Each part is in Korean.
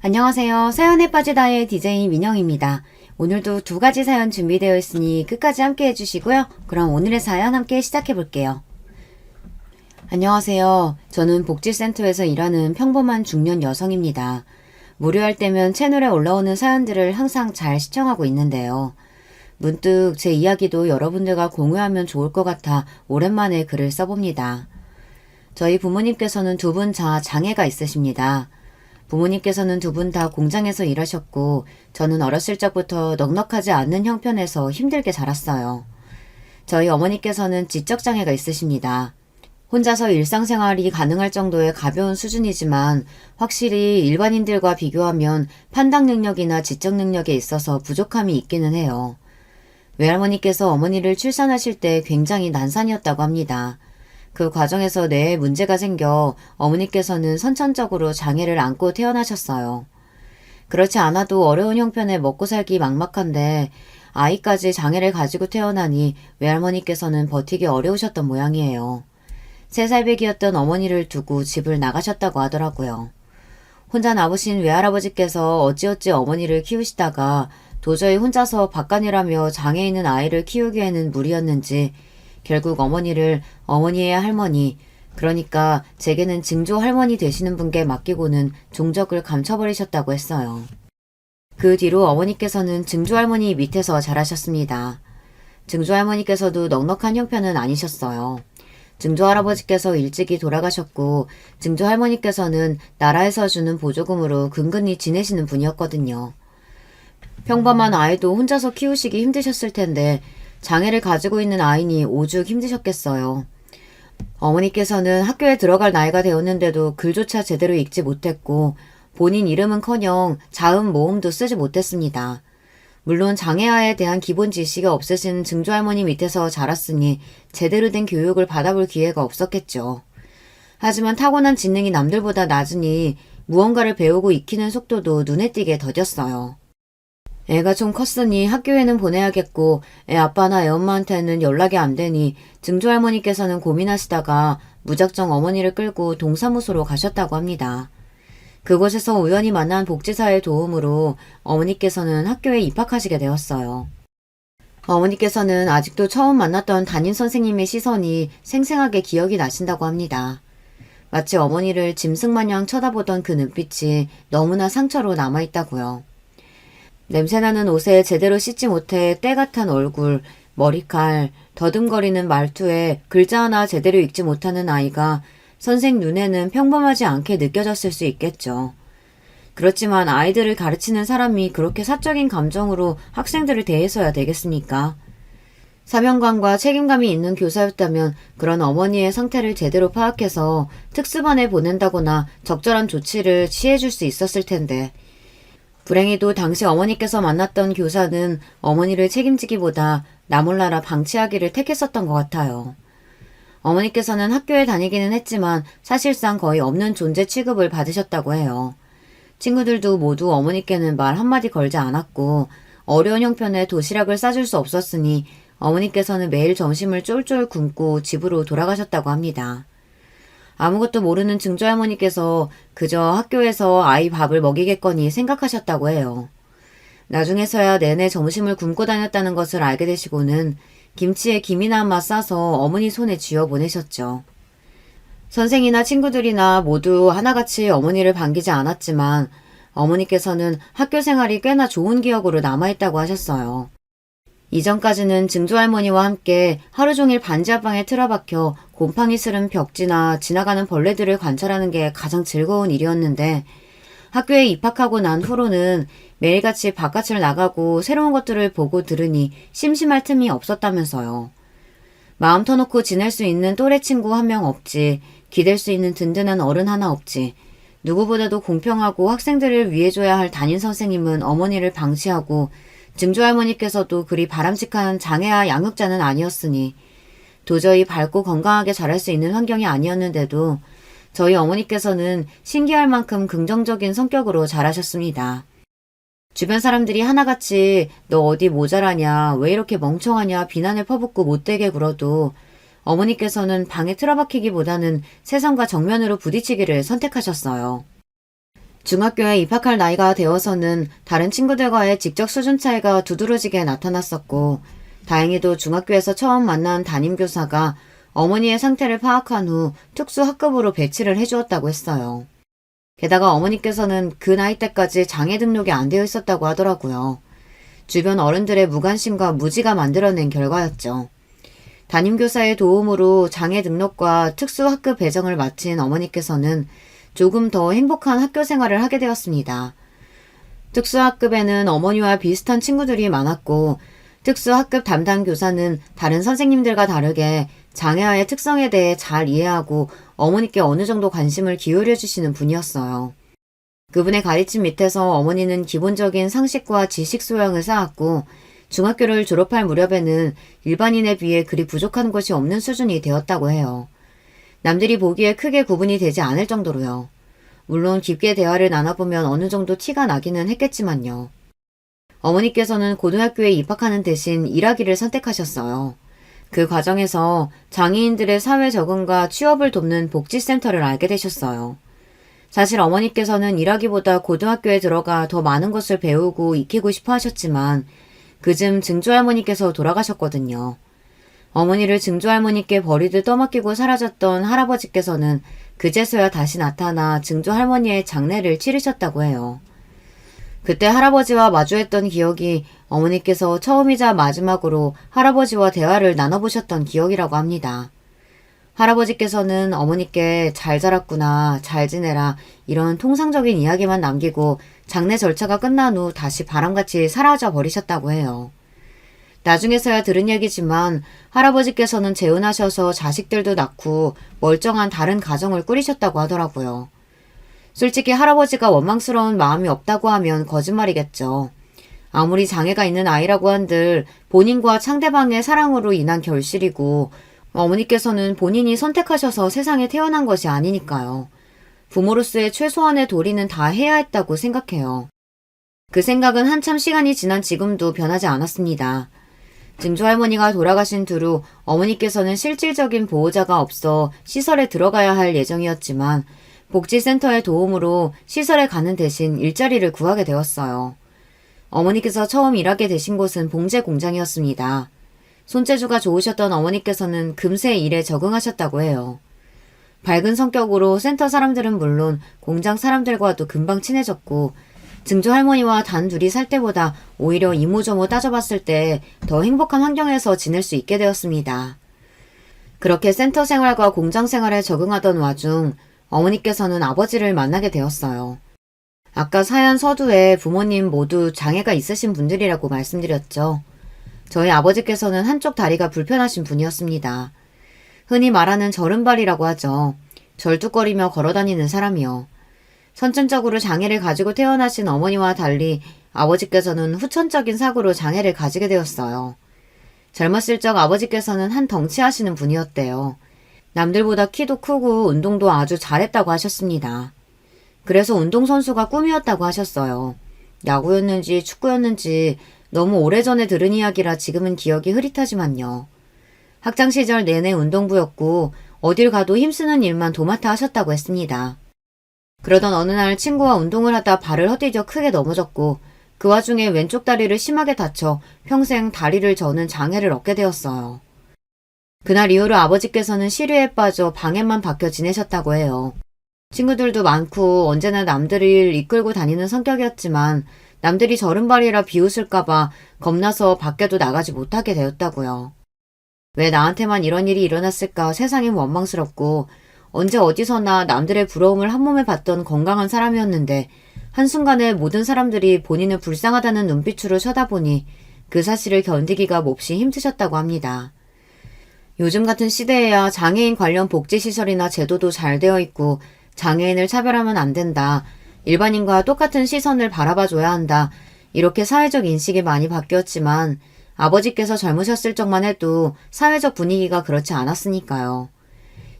안녕하세요. 사연에 빠지다의 DJ 민영입니다. 오늘도 두 가지 사연 준비되어 있으니 끝까지 함께 해주시고요. 그럼 오늘의 사연 함께 시작해 볼게요. 안녕하세요. 저는 복지센터에서 일하는 평범한 중년 여성입니다. 무료할 때면 채널에 올라오는 사연들을 항상 잘 시청하고 있는데요. 문득 제 이야기도 여러분들과 공유하면 좋을 것 같아 오랜만에 글을 써봅니다. 저희 부모님께서는 두 분 다 장애가 있으십니다. 부모님께서는 두 분 다 공장에서 일하셨고 저는 어렸을 적부터 넉넉하지 않는 형편에서 힘들게 자랐어요. 저희 어머니께서는 지적장애가 있으십니다. 혼자서 일상생활이 가능할 정도의 가벼운 수준이지만 확실히 일반인들과 비교하면 판단 능력이나 지적 능력에 있어서 부족함이 있기는 해요. 외할머니께서 어머니를 출산하실 때 굉장히 난산이었다고 합니다. 그 과정에서 뇌에 문제가 생겨 어머니께서는 선천적으로 장애를 안고 태어나셨어요. 그렇지 않아도 어려운 형편에 먹고 살기 막막한데 아이까지 장애를 가지고 태어나니 외할머니께서는 버티기 어려우셨던 모양이에요. 3살배기였던 어머니를 두고 집을 나가셨다고 하더라고요. 혼자 남으신 외할아버지께서 어찌어찌 어머니를 키우시다가 도저히 혼자서 바깥이라며 장애 있는 아이를 키우기에는 무리였는지 결국 어머니를 어머니의 할머니, 그러니까 제게는 증조 할머니 되시는 분께 맡기고는 종적을 감춰버리셨다고 했어요. 그 뒤로 어머니께서는 증조 할머니 밑에서 자라셨습니다. 증조 할머니께서도 넉넉한 형편은 아니셨어요. 증조 할아버지께서 일찍이 돌아가셨고 증조 할머니께서는 나라에서 주는 보조금으로 근근히 지내시는 분이었거든요. 평범한 아이도 혼자서 키우시기 힘드셨을 텐데 장애를 가지고 있는 아이니 오죽 힘드셨겠어요. 어머니께서는 학교에 들어갈 나이가 되었는데도 글조차 제대로 읽지 못했고 본인 이름은커녕 자음 모음도 쓰지 못했습니다. 물론 장애아에 대한 기본 지식이 없으신 증조할머니 밑에서 자랐으니 제대로 된 교육을 받아볼 기회가 없었겠죠. 하지만 타고난 지능이 남들보다 낮으니 무언가를 배우고 익히는 속도도 눈에 띄게 더뎠어요. 애가 좀 컸으니 학교에는 보내야겠고 애 아빠나 애 엄마한테는 연락이 안 되니 증조할머니께서는 고민하시다가 무작정 어머니를 끌고 동사무소로 가셨다고 합니다. 그곳에서 우연히 만난 복지사의 도움으로 어머니께서는 학교에 입학하시게 되었어요. 어머니께서는 아직도 처음 만났던 담임선생님의 시선이 생생하게 기억이 나신다고 합니다. 마치 어머니를 짐승마냥 쳐다보던 그 눈빛이 너무나 상처로 남아있다고요. 냄새나는 옷에 제대로 씻지 못해 때같은 얼굴, 머리칼, 더듬거리는 말투에 글자 하나 제대로 읽지 못하는 아이가 선생 눈에는 평범하지 않게 느껴졌을 수 있겠죠. 그렇지만 아이들을 가르치는 사람이 그렇게 사적인 감정으로 학생들을 대해서야 되겠습니까? 사명감과 책임감이 있는 교사였다면 그런 어머니의 상태를 제대로 파악해서 특수반에 보낸다거나 적절한 조치를 취해줄 수 있었을 텐데 불행히도 당시 어머니께서 만났던 교사는 어머니를 책임지기보다 나몰라라 방치하기를 택했었던 것 같아요. 어머니께서는 학교에 다니기는 했지만 사실상 거의 없는 존재 취급을 받으셨다고 해요. 친구들도 모두 어머니께는 말 한마디 걸지 않았고 어려운 형편에 도시락을 싸줄 수 없었으니 어머니께서는 매일 점심을 쫄쫄 굶고 집으로 돌아가셨다고 합니다. 아무것도 모르는 증조할머니께서 그저 학교에서 아이 밥을 먹이겠거니 생각하셨다고 해요. 나중에서야 내내 점심을 굶고 다녔다는 것을 알게 되시고는 김치에 김이나 맛 싸서 어머니 손에 쥐어 보내셨죠. 선생이나 친구들이나 모두 하나같이 어머니를 반기지 않았지만 어머니께서는 학교 생활이 꽤나 좋은 기억으로 남아있다고 하셨어요. 이전까지는 증조할머니와 함께 하루 종일 반지 앞방에 틀어박혀 곰팡이 스른 벽지나 지나가는 벌레들을 관찰하는 게 가장 즐거운 일이었는데 학교에 입학하고 난 후로는 매일같이 바깥을 나가고 새로운 것들을 보고 들으니 심심할 틈이 없었다면서요. 마음 터놓고 지낼 수 있는 또래 친구 한 명 없지, 기댈 수 있는 든든한 어른 하나 없지, 누구보다도 공평하고 학생들을 위해줘야 할 담임선생님은 어머니를 방치하고 증조할머니께서도 그리 바람직한 장애아 양육자는 아니었으니 도저히 밝고 건강하게 자랄 수 있는 환경이 아니었는데도 저희 어머니께서는 신기할 만큼 긍정적인 성격으로 자라셨습니다. 주변 사람들이 하나같이 너 어디 모자라냐, 왜 이렇게 멍청하냐 비난을 퍼붓고 못되게 굴어도 어머니께서는 방에 틀어박히기보다는 세상과 정면으로 부딪히기를 선택하셨어요. 중학교에 입학할 나이가 되어서는 다른 친구들과의 직접 수준 차이가 두드러지게 나타났었고, 다행히도 중학교에서 처음 만난 담임교사가 어머니의 상태를 파악한 후 특수학급으로 배치를 해주었다고 했어요. 게다가 어머니께서는 그 나이 때까지 장애 등록이 안 되어 있었다고 하더라고요. 주변 어른들의 무관심과 무지가 만들어낸 결과였죠. 담임교사의 도움으로 장애 등록과 특수학급 배정을 마친 어머니께서는 조금 더 행복한 학교 생활을 하게 되었습니다. 특수학급에는 어머니와 비슷한 친구들이 많았고, 특수학급 담당 교사는 다른 선생님들과 다르게 장애아의 특성에 대해 잘 이해하고 어머니께 어느 정도 관심을 기울여 주시는 분이었어요. 그분의 가르침 밑에서 어머니는 기본적인 상식과 지식 소양을 쌓았고, 중학교를 졸업할 무렵에는 일반인에 비해 그리 부족한 것이 없는 수준이 되었다고 해요. 남들이 보기에 크게 구분이 되지 않을 정도로요. 물론 깊게 대화를 나눠보면 어느 정도 티가 나기는 했겠지만요. 어머니께서는 고등학교에 입학하는 대신 일하기를 선택하셨어요. 그 과정에서 장애인들의 사회 적응과 취업을 돕는 복지센터를 알게 되셨어요. 사실 어머니께서는 일하기보다 고등학교에 들어가 더 많은 것을 배우고 익히고 싶어 하셨지만 그즘 증조할머니께서 돌아가셨거든요. 어머니를 증조할머니께 버리듯 떠맡기고 사라졌던 할아버지께서는 그제서야 다시 나타나 증조할머니의 장례를 치르셨다고 해요. 그때 할아버지와 마주했던 기억이 어머니께서 처음이자 마지막으로 할아버지와 대화를 나눠보셨던 기억이라고 합니다. 할아버지께서는 어머니께 잘 자랐구나, 잘 지내라 이런 통상적인 이야기만 남기고 장례 절차가 끝난 후 다시 바람같이 사라져 버리셨다고 해요. 나중에서야 들은 얘기지만 할아버지께서는 재혼하셔서 자식들도 낳고 멀쩡한 다른 가정을 꾸리셨다고 하더라고요. 솔직히 할아버지가 원망스러운 마음이 없다고 하면 거짓말이겠죠. 아무리 장애가 있는 아이라고 한들 본인과 상대방의 사랑으로 인한 결실이고 어머니께서는 본인이 선택하셔서 세상에 태어난 것이 아니니까요. 부모로서의 최소한의 도리는 다 해야 했다고 생각해요. 그 생각은 한참 시간이 지난 지금도 변하지 않았습니다. 증조할머니가 돌아가신 뒤로 어머니께서는 실질적인 보호자가 없어 시설에 들어가야 할 예정이었지만 복지센터의 도움으로 시설에 가는 대신 일자리를 구하게 되었어요. 어머니께서 처음 일하게 되신 곳은 봉제 공장이었습니다. 손재주가 좋으셨던 어머니께서는 금세 일에 적응하셨다고 해요. 밝은 성격으로 센터 사람들은 물론 공장 사람들과도 금방 친해졌고 증조할머니와 단 둘이 살 때보다 오히려 이모저모 따져봤을 때 더 행복한 환경에서 지낼 수 있게 되었습니다. 그렇게 센터 생활과 공장 생활에 적응하던 와중 어머니께서는 아버지를 만나게 되었어요. 아까 사연 서두에 부모님 모두 장애가 있으신 분들이라고 말씀드렸죠. 저희 아버지께서는 한쪽 다리가 불편하신 분이었습니다. 흔히 말하는 절은발이라고 하죠. 절뚝거리며 걸어다니는 사람이요. 선천적으로 장애를 가지고 태어나신 어머니와 달리 아버지께서는 후천적인 사고로 장애를 가지게 되었어요. 젊었을 적 아버지께서는 한 덩치하시는 분이었대요. 남들보다 키도 크고 운동도 아주 잘했다고 하셨습니다. 그래서 운동선수가 꿈이었다고 하셨어요. 야구였는지 축구였는지 너무 오래전에 들은 이야기라 지금은 기억이 흐릿하지만요. 학창시절 내내 운동부였고 어딜 가도 힘쓰는 일만 도맡아 하셨다고 했습니다. 그러던 어느 날 친구와 운동을 하다 발을 헛디뎌 크게 넘어졌고 그 와중에 왼쪽 다리를 심하게 다쳐 평생 다리를 저는 장애를 얻게 되었어요. 그날 이후로 아버지께서는 시류에 빠져 방에만 박혀 지내셨다고 해요. 친구들도 많고 언제나 남들을 이끌고 다니는 성격이었지만 남들이 절은발이라 비웃을까봐 겁나서 밖에도 나가지 못하게 되었다고요. 왜 나한테만 이런 일이 일어났을까 세상이 원망스럽고 언제 어디서나 남들의 부러움을 한몸에 받던 건강한 사람이었는데 한순간에 모든 사람들이 본인을 불쌍하다는 눈빛으로 쳐다보니 그 사실을 견디기가 몹시 힘드셨다고 합니다. 요즘 같은 시대에야 장애인 관련 복지시설이나 제도도 잘 되어 있고 장애인을 차별하면 안 된다. 일반인과 똑같은 시선을 바라봐줘야 한다. 이렇게 사회적 인식이 많이 바뀌었지만 아버지께서 젊으셨을 적만 해도 사회적 분위기가 그렇지 않았으니까요.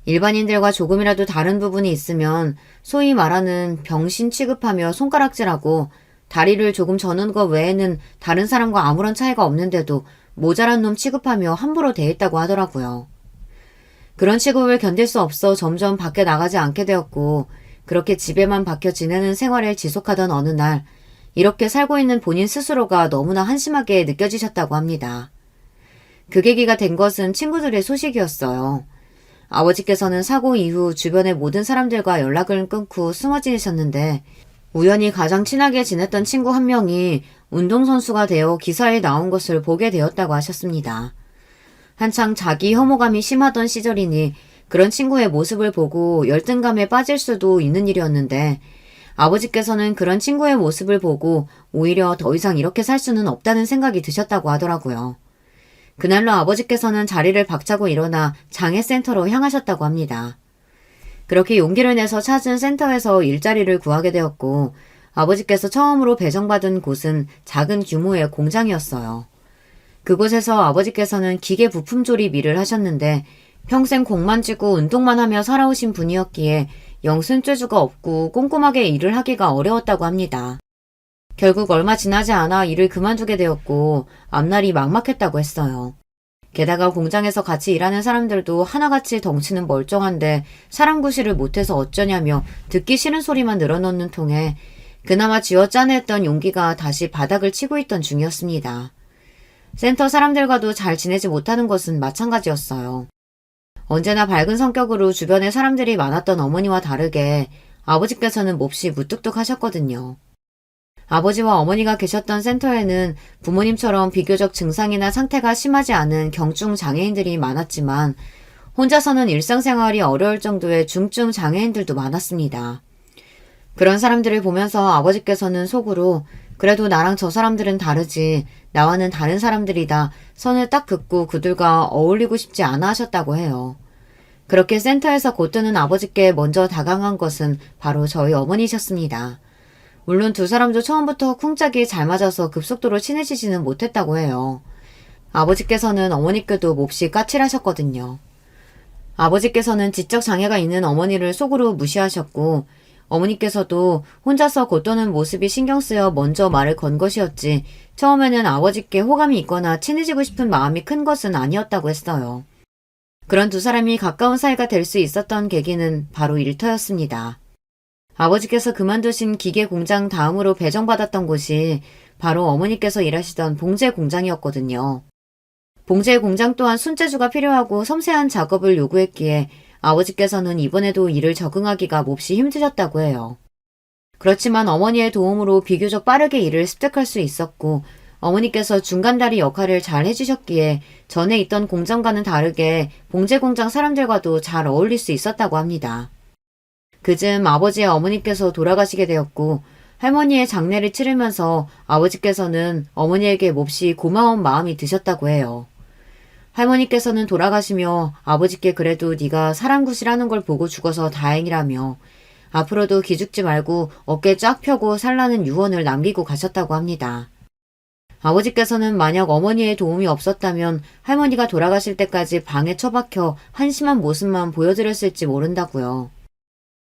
일반인들과 조금이라도 다른 부분이 있으면 소위 말하는 병신 취급하며 손가락질하고 다리를 조금 저는 것 외에는 다른 사람과 아무런 차이가 없는데도 모자란 놈 취급하며 함부로 대했다고 하더라고요. 그런 취급을 견딜 수 없어 점점 밖에 나가지 않게 되었고 그렇게 집에만 박혀 지내는 생활을 지속하던 어느 날 이렇게 살고 있는 본인 스스로가 너무나 한심하게 느껴지셨다고 합니다. 그 계기가 된 것은 친구들의 소식이었어요. 아버지께서는 사고 이후 주변의 모든 사람들과 연락을 끊고 숨어 지내셨는데 우연히 가장 친하게 지냈던 친구 한 명이 운동선수가 되어 기사에 나온 것을 보게 되었다고 하셨습니다. 한창 자기 혐오감이 심하던 시절이니 그런 친구의 모습을 보고 열등감에 빠질 수도 있는 일이었는데 아버지께서는 그런 친구의 모습을 보고 오히려 더 이상 이렇게 살 수는 없다는 생각이 드셨다고 하더라고요. 그날로 아버지께서는 자리를 박차고 일어나 장애센터로 향하셨다고 합니다. 그렇게 용기를 내서 찾은 센터에서 일자리를 구하게 되었고 아버지께서 처음으로 배정받은 곳은 작은 규모의 공장이었어요. 그곳에서 아버지께서는 기계 부품 조립 일을 하셨는데 평생 공만 쥐고 운동만 하며 살아오신 분이었기에 영 손재주가 없고 꼼꼼하게 일을 하기가 어려웠다고 합니다. 결국 얼마 지나지 않아 일을 그만두게 되었고 앞날이 막막했다고 했어요. 게다가 공장에서 같이 일하는 사람들도 하나같이 덩치는 멀쩡한데 사람 구실을 못해서 어쩌냐며 듣기 싫은 소리만 늘어놓는 통에 그나마 쥐어짜냈던 용기가 다시 바닥을 치고 있던 중이었습니다. 센터 사람들과도 잘 지내지 못하는 것은 마찬가지였어요. 언제나 밝은 성격으로 주변에 사람들이 많았던 어머니와 다르게 아버지께서는 몹시 무뚝뚝하셨거든요. 아버지와 어머니가 계셨던 센터에는 부모님처럼 비교적 증상이나 상태가 심하지 않은 경증 장애인들이 많았지만 혼자서는 일상생활이 어려울 정도의 중증 장애인들도 많았습니다. 그런 사람들을 보면서 아버지께서는 속으로 그래도 나랑 저 사람들은 다르지, 나와는 다른 사람들이다 선을 딱 긋고 그들과 어울리고 싶지 않아 하셨다고 해요. 그렇게 센터에서 곧드는 아버지께 먼저 다가간 것은 바로 저희 어머니셨습니다. 물론 두 사람도 처음부터 쿵짝이 잘 맞아서 급속도로 친해지지는 못했다고 해요. 아버지께서는 어머니께도 몹시 까칠하셨거든요. 아버지께서는 지적 장애가 있는 어머니를 속으로 무시하셨고 어머니께서도 혼자서 곧도는 모습이 신경 쓰여 먼저 말을 건 것이었지 처음에는 아버지께 호감이 있거나 친해지고 싶은 마음이 큰 것은 아니었다고 했어요. 그런 두 사람이 가까운 사이가 될 수 있었던 계기는 바로 일터였습니다. 아버지께서 그만두신 기계 공장 다음으로 배정받았던 곳이 바로 어머니께서 일하시던 봉제 공장이었거든요. 봉제 공장 또한 손재주가 필요하고 섬세한 작업을 요구했기에 아버지께서는 이번에도 일을 적응하기가 몹시 힘드셨다고 해요. 그렇지만 어머니의 도움으로 비교적 빠르게 일을 습득할 수 있었고 어머니께서 중간다리 역할을 잘 해주셨기에 전에 있던 공장과는 다르게 봉제 공장 사람들과도 잘 어울릴 수 있었다고 합니다. 그즈음 아버지의 어머니께서 돌아가시게 되었고 할머니의 장례를 치르면서 아버지께서는 어머니에게 몹시 고마운 마음이 드셨다고 해요. 할머니께서는 돌아가시며 아버지께 그래도 네가 사랑굿이라는 걸 보고 죽어서 다행이라며 앞으로도 기죽지 말고 어깨 쫙 펴고 살라는 유언을 남기고 가셨다고 합니다. 아버지께서는 만약 어머니의 도움이 없었다면 할머니가 돌아가실 때까지 방에 처박혀 한심한 모습만 보여드렸을지 모른다고요.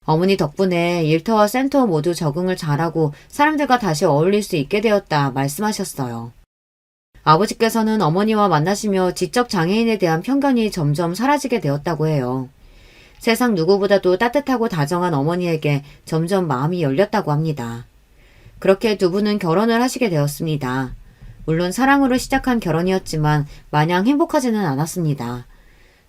어머니 덕분에 일터와 센터 모두 적응을 잘하고 사람들과 다시 어울릴 수 있게 되었다 말씀하셨어요. 아버지께서는 어머니와 만나시며 지적 장애인에 대한 편견이 점점 사라지게 되었다고 해요. 세상 누구보다도 따뜻하고 다정한 어머니에게 점점 마음이 열렸다고 합니다. 그렇게 두 분은 결혼을 하시게 되었습니다. 물론 사랑으로 시작한 결혼이었지만 마냥 행복하지는 않았습니다.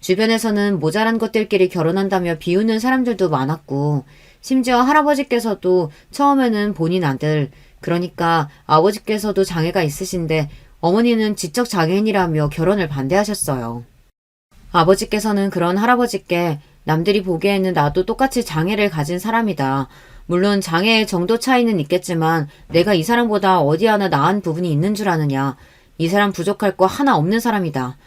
주변에서는 모자란 것들끼리 결혼한다며 비웃는 사람들도 많았고 심지어 할아버지께서도 처음에는 본인 아들, 그러니까 아버지께서도 장애가 있으신데 어머니는 지적 장애인이라며 결혼을 반대하셨어요. 아버지께서는 그런 할아버지께 남들이 보기에는 나도 똑같이 장애를 가진 사람이다. 물론 장애의 정도 차이는 있겠지만 내가 이 사람보다 어디 하나 나은 부분이 있는 줄 아느냐. 이 사람 부족할 거 하나 없는 사람이다.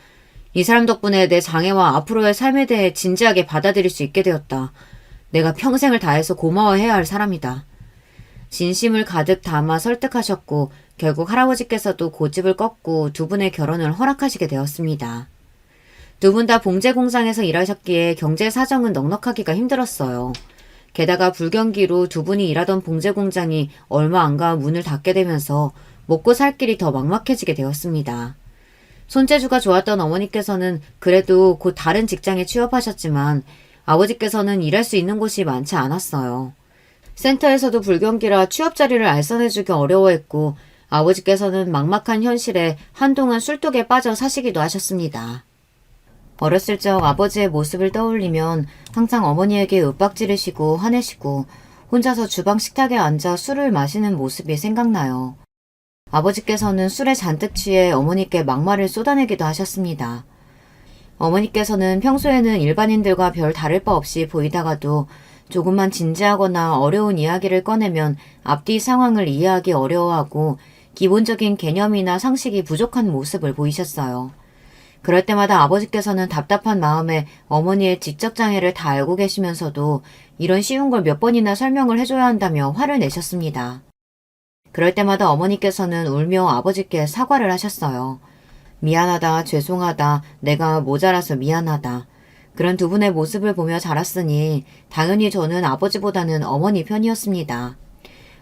이 사람 덕분에 내 장애와 앞으로의 삶에 대해 진지하게 받아들일 수 있게 되었다. 내가 평생을 다해서 고마워해야 할 사람이다. 진심을 가득 담아 설득하셨고 결국 할아버지께서도 고집을 꺾고 두 분의 결혼을 허락하시게 되었습니다. 두 분 다 봉제 공장에서 일하셨기에 경제 사정은 넉넉하기가 힘들었어요. 게다가 불경기로 두 분이 일하던 봉제 공장이 얼마 안 가 문을 닫게 되면서 먹고 살 길이 더 막막해지게 되었습니다. 손재주가 좋았던 어머니께서는 그래도 곧 다른 직장에 취업하셨지만 아버지께서는 일할 수 있는 곳이 많지 않았어요. 센터에서도 불경기라 취업 자리를 알선해주기 어려워했고 아버지께서는 막막한 현실에 한동안 술독에 빠져 사시기도 하셨습니다. 어렸을 적 아버지의 모습을 떠올리면 항상 어머니에게 윽박지르시고 화내시고 혼자서 주방 식탁에 앉아 술을 마시는 모습이 생각나요. 아버지께서는 술에 잔뜩 취해 어머니께 막말을 쏟아내기도 하셨습니다. 어머니께서는 평소에는 일반인들과 별 다를 바 없이 보이다가도 조금만 진지하거나 어려운 이야기를 꺼내면 앞뒤 상황을 이해하기 어려워하고 기본적인 개념이나 상식이 부족한 모습을 보이셨어요. 그럴 때마다 아버지께서는 답답한 마음에 어머니의 지적장애를 다 알고 계시면서도 이런 쉬운 걸 몇 번이나 설명을 해줘야 한다며 화를 내셨습니다. 그럴 때마다 어머니께서는 울며 아버지께 사과를 하셨어요. 미안하다, 죄송하다, 내가 모자라서 미안하다. 그런 두 분의 모습을 보며 자랐으니 당연히 저는 아버지보다는 어머니 편이었습니다.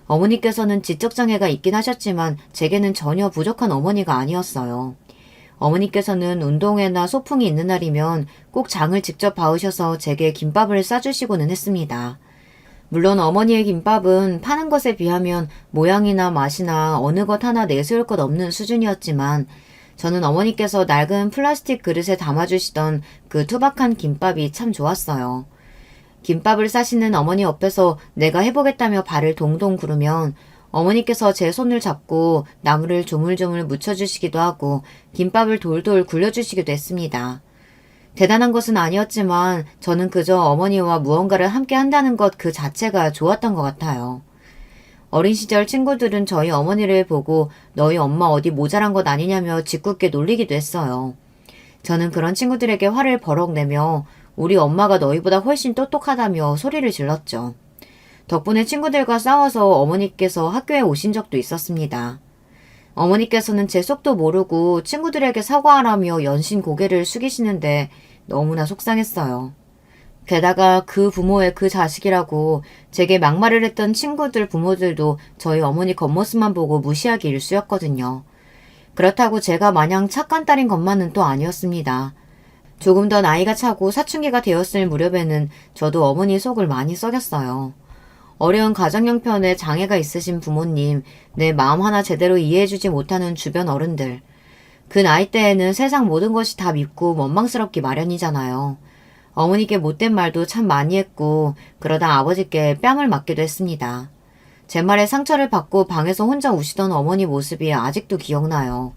어머니께서는 지적장애가 있긴 하셨지만 제게는 전혀 부족한 어머니가 아니었어요. 어머니께서는 운동회나 소풍이 있는 날이면 꼭 장을 직접 봐오셔서 제게 김밥을 싸주시고는 했습니다. 물론 어머니의 김밥은 파는 것에 비하면 모양이나 맛이나 어느 것 하나 내세울 것 없는 수준이었지만 저는 어머니께서 낡은 플라스틱 그릇에 담아주시던 그 투박한 김밥이 참 좋았어요. 김밥을 싸시는 어머니 옆에서 내가 해보겠다며 발을 동동 구르면 어머니께서 제 손을 잡고 나물을 조물조물 묻혀주시기도 하고 김밥을 돌돌 굴려주시기도 했습니다. 대단한 것은 아니었지만 저는 그저 어머니와 무언가를 함께 한다는 것 그 자체가 좋았던 것 같아요. 어린 시절 친구들은 저희 어머니를 보고 너희 엄마 어디 모자란 것 아니냐며 짓궂게 놀리기도 했어요. 저는 그런 친구들에게 화를 버럭 내며 우리 엄마가 너희보다 훨씬 똑똑하다며 소리를 질렀죠. 덕분에 친구들과 싸워서 어머니께서 학교에 오신 적도 있었습니다. 어머니께서는 제 속도 모르고 친구들에게 사과하라며 연신 고개를 숙이시는데 너무나 속상했어요. 게다가 그 부모의 그 자식이라고 제게 막말을 했던 친구들 부모들도 저희 어머니 겉모습만 보고 무시하기 일쑤였거든요. 그렇다고 제가 마냥 착한 딸인 것만은 또 아니었습니다. 조금 더 나이가 차고 사춘기가 되었을 무렵에는 저도 어머니 속을 많이 썩였어요. 어려운 가정 형편에 장애가 있으신 부모님, 내 마음 하나 제대로 이해해주지 못하는 주변 어른들. 그 나이 때에는 세상 모든 것이 다 밉고 원망스럽기 마련이잖아요. 어머니께 못된 말도 참 많이 했고 그러다 아버지께 뺨을 맞기도 했습니다. 제 말에 상처를 받고 방에서 혼자 우시던 어머니 모습이 아직도 기억나요.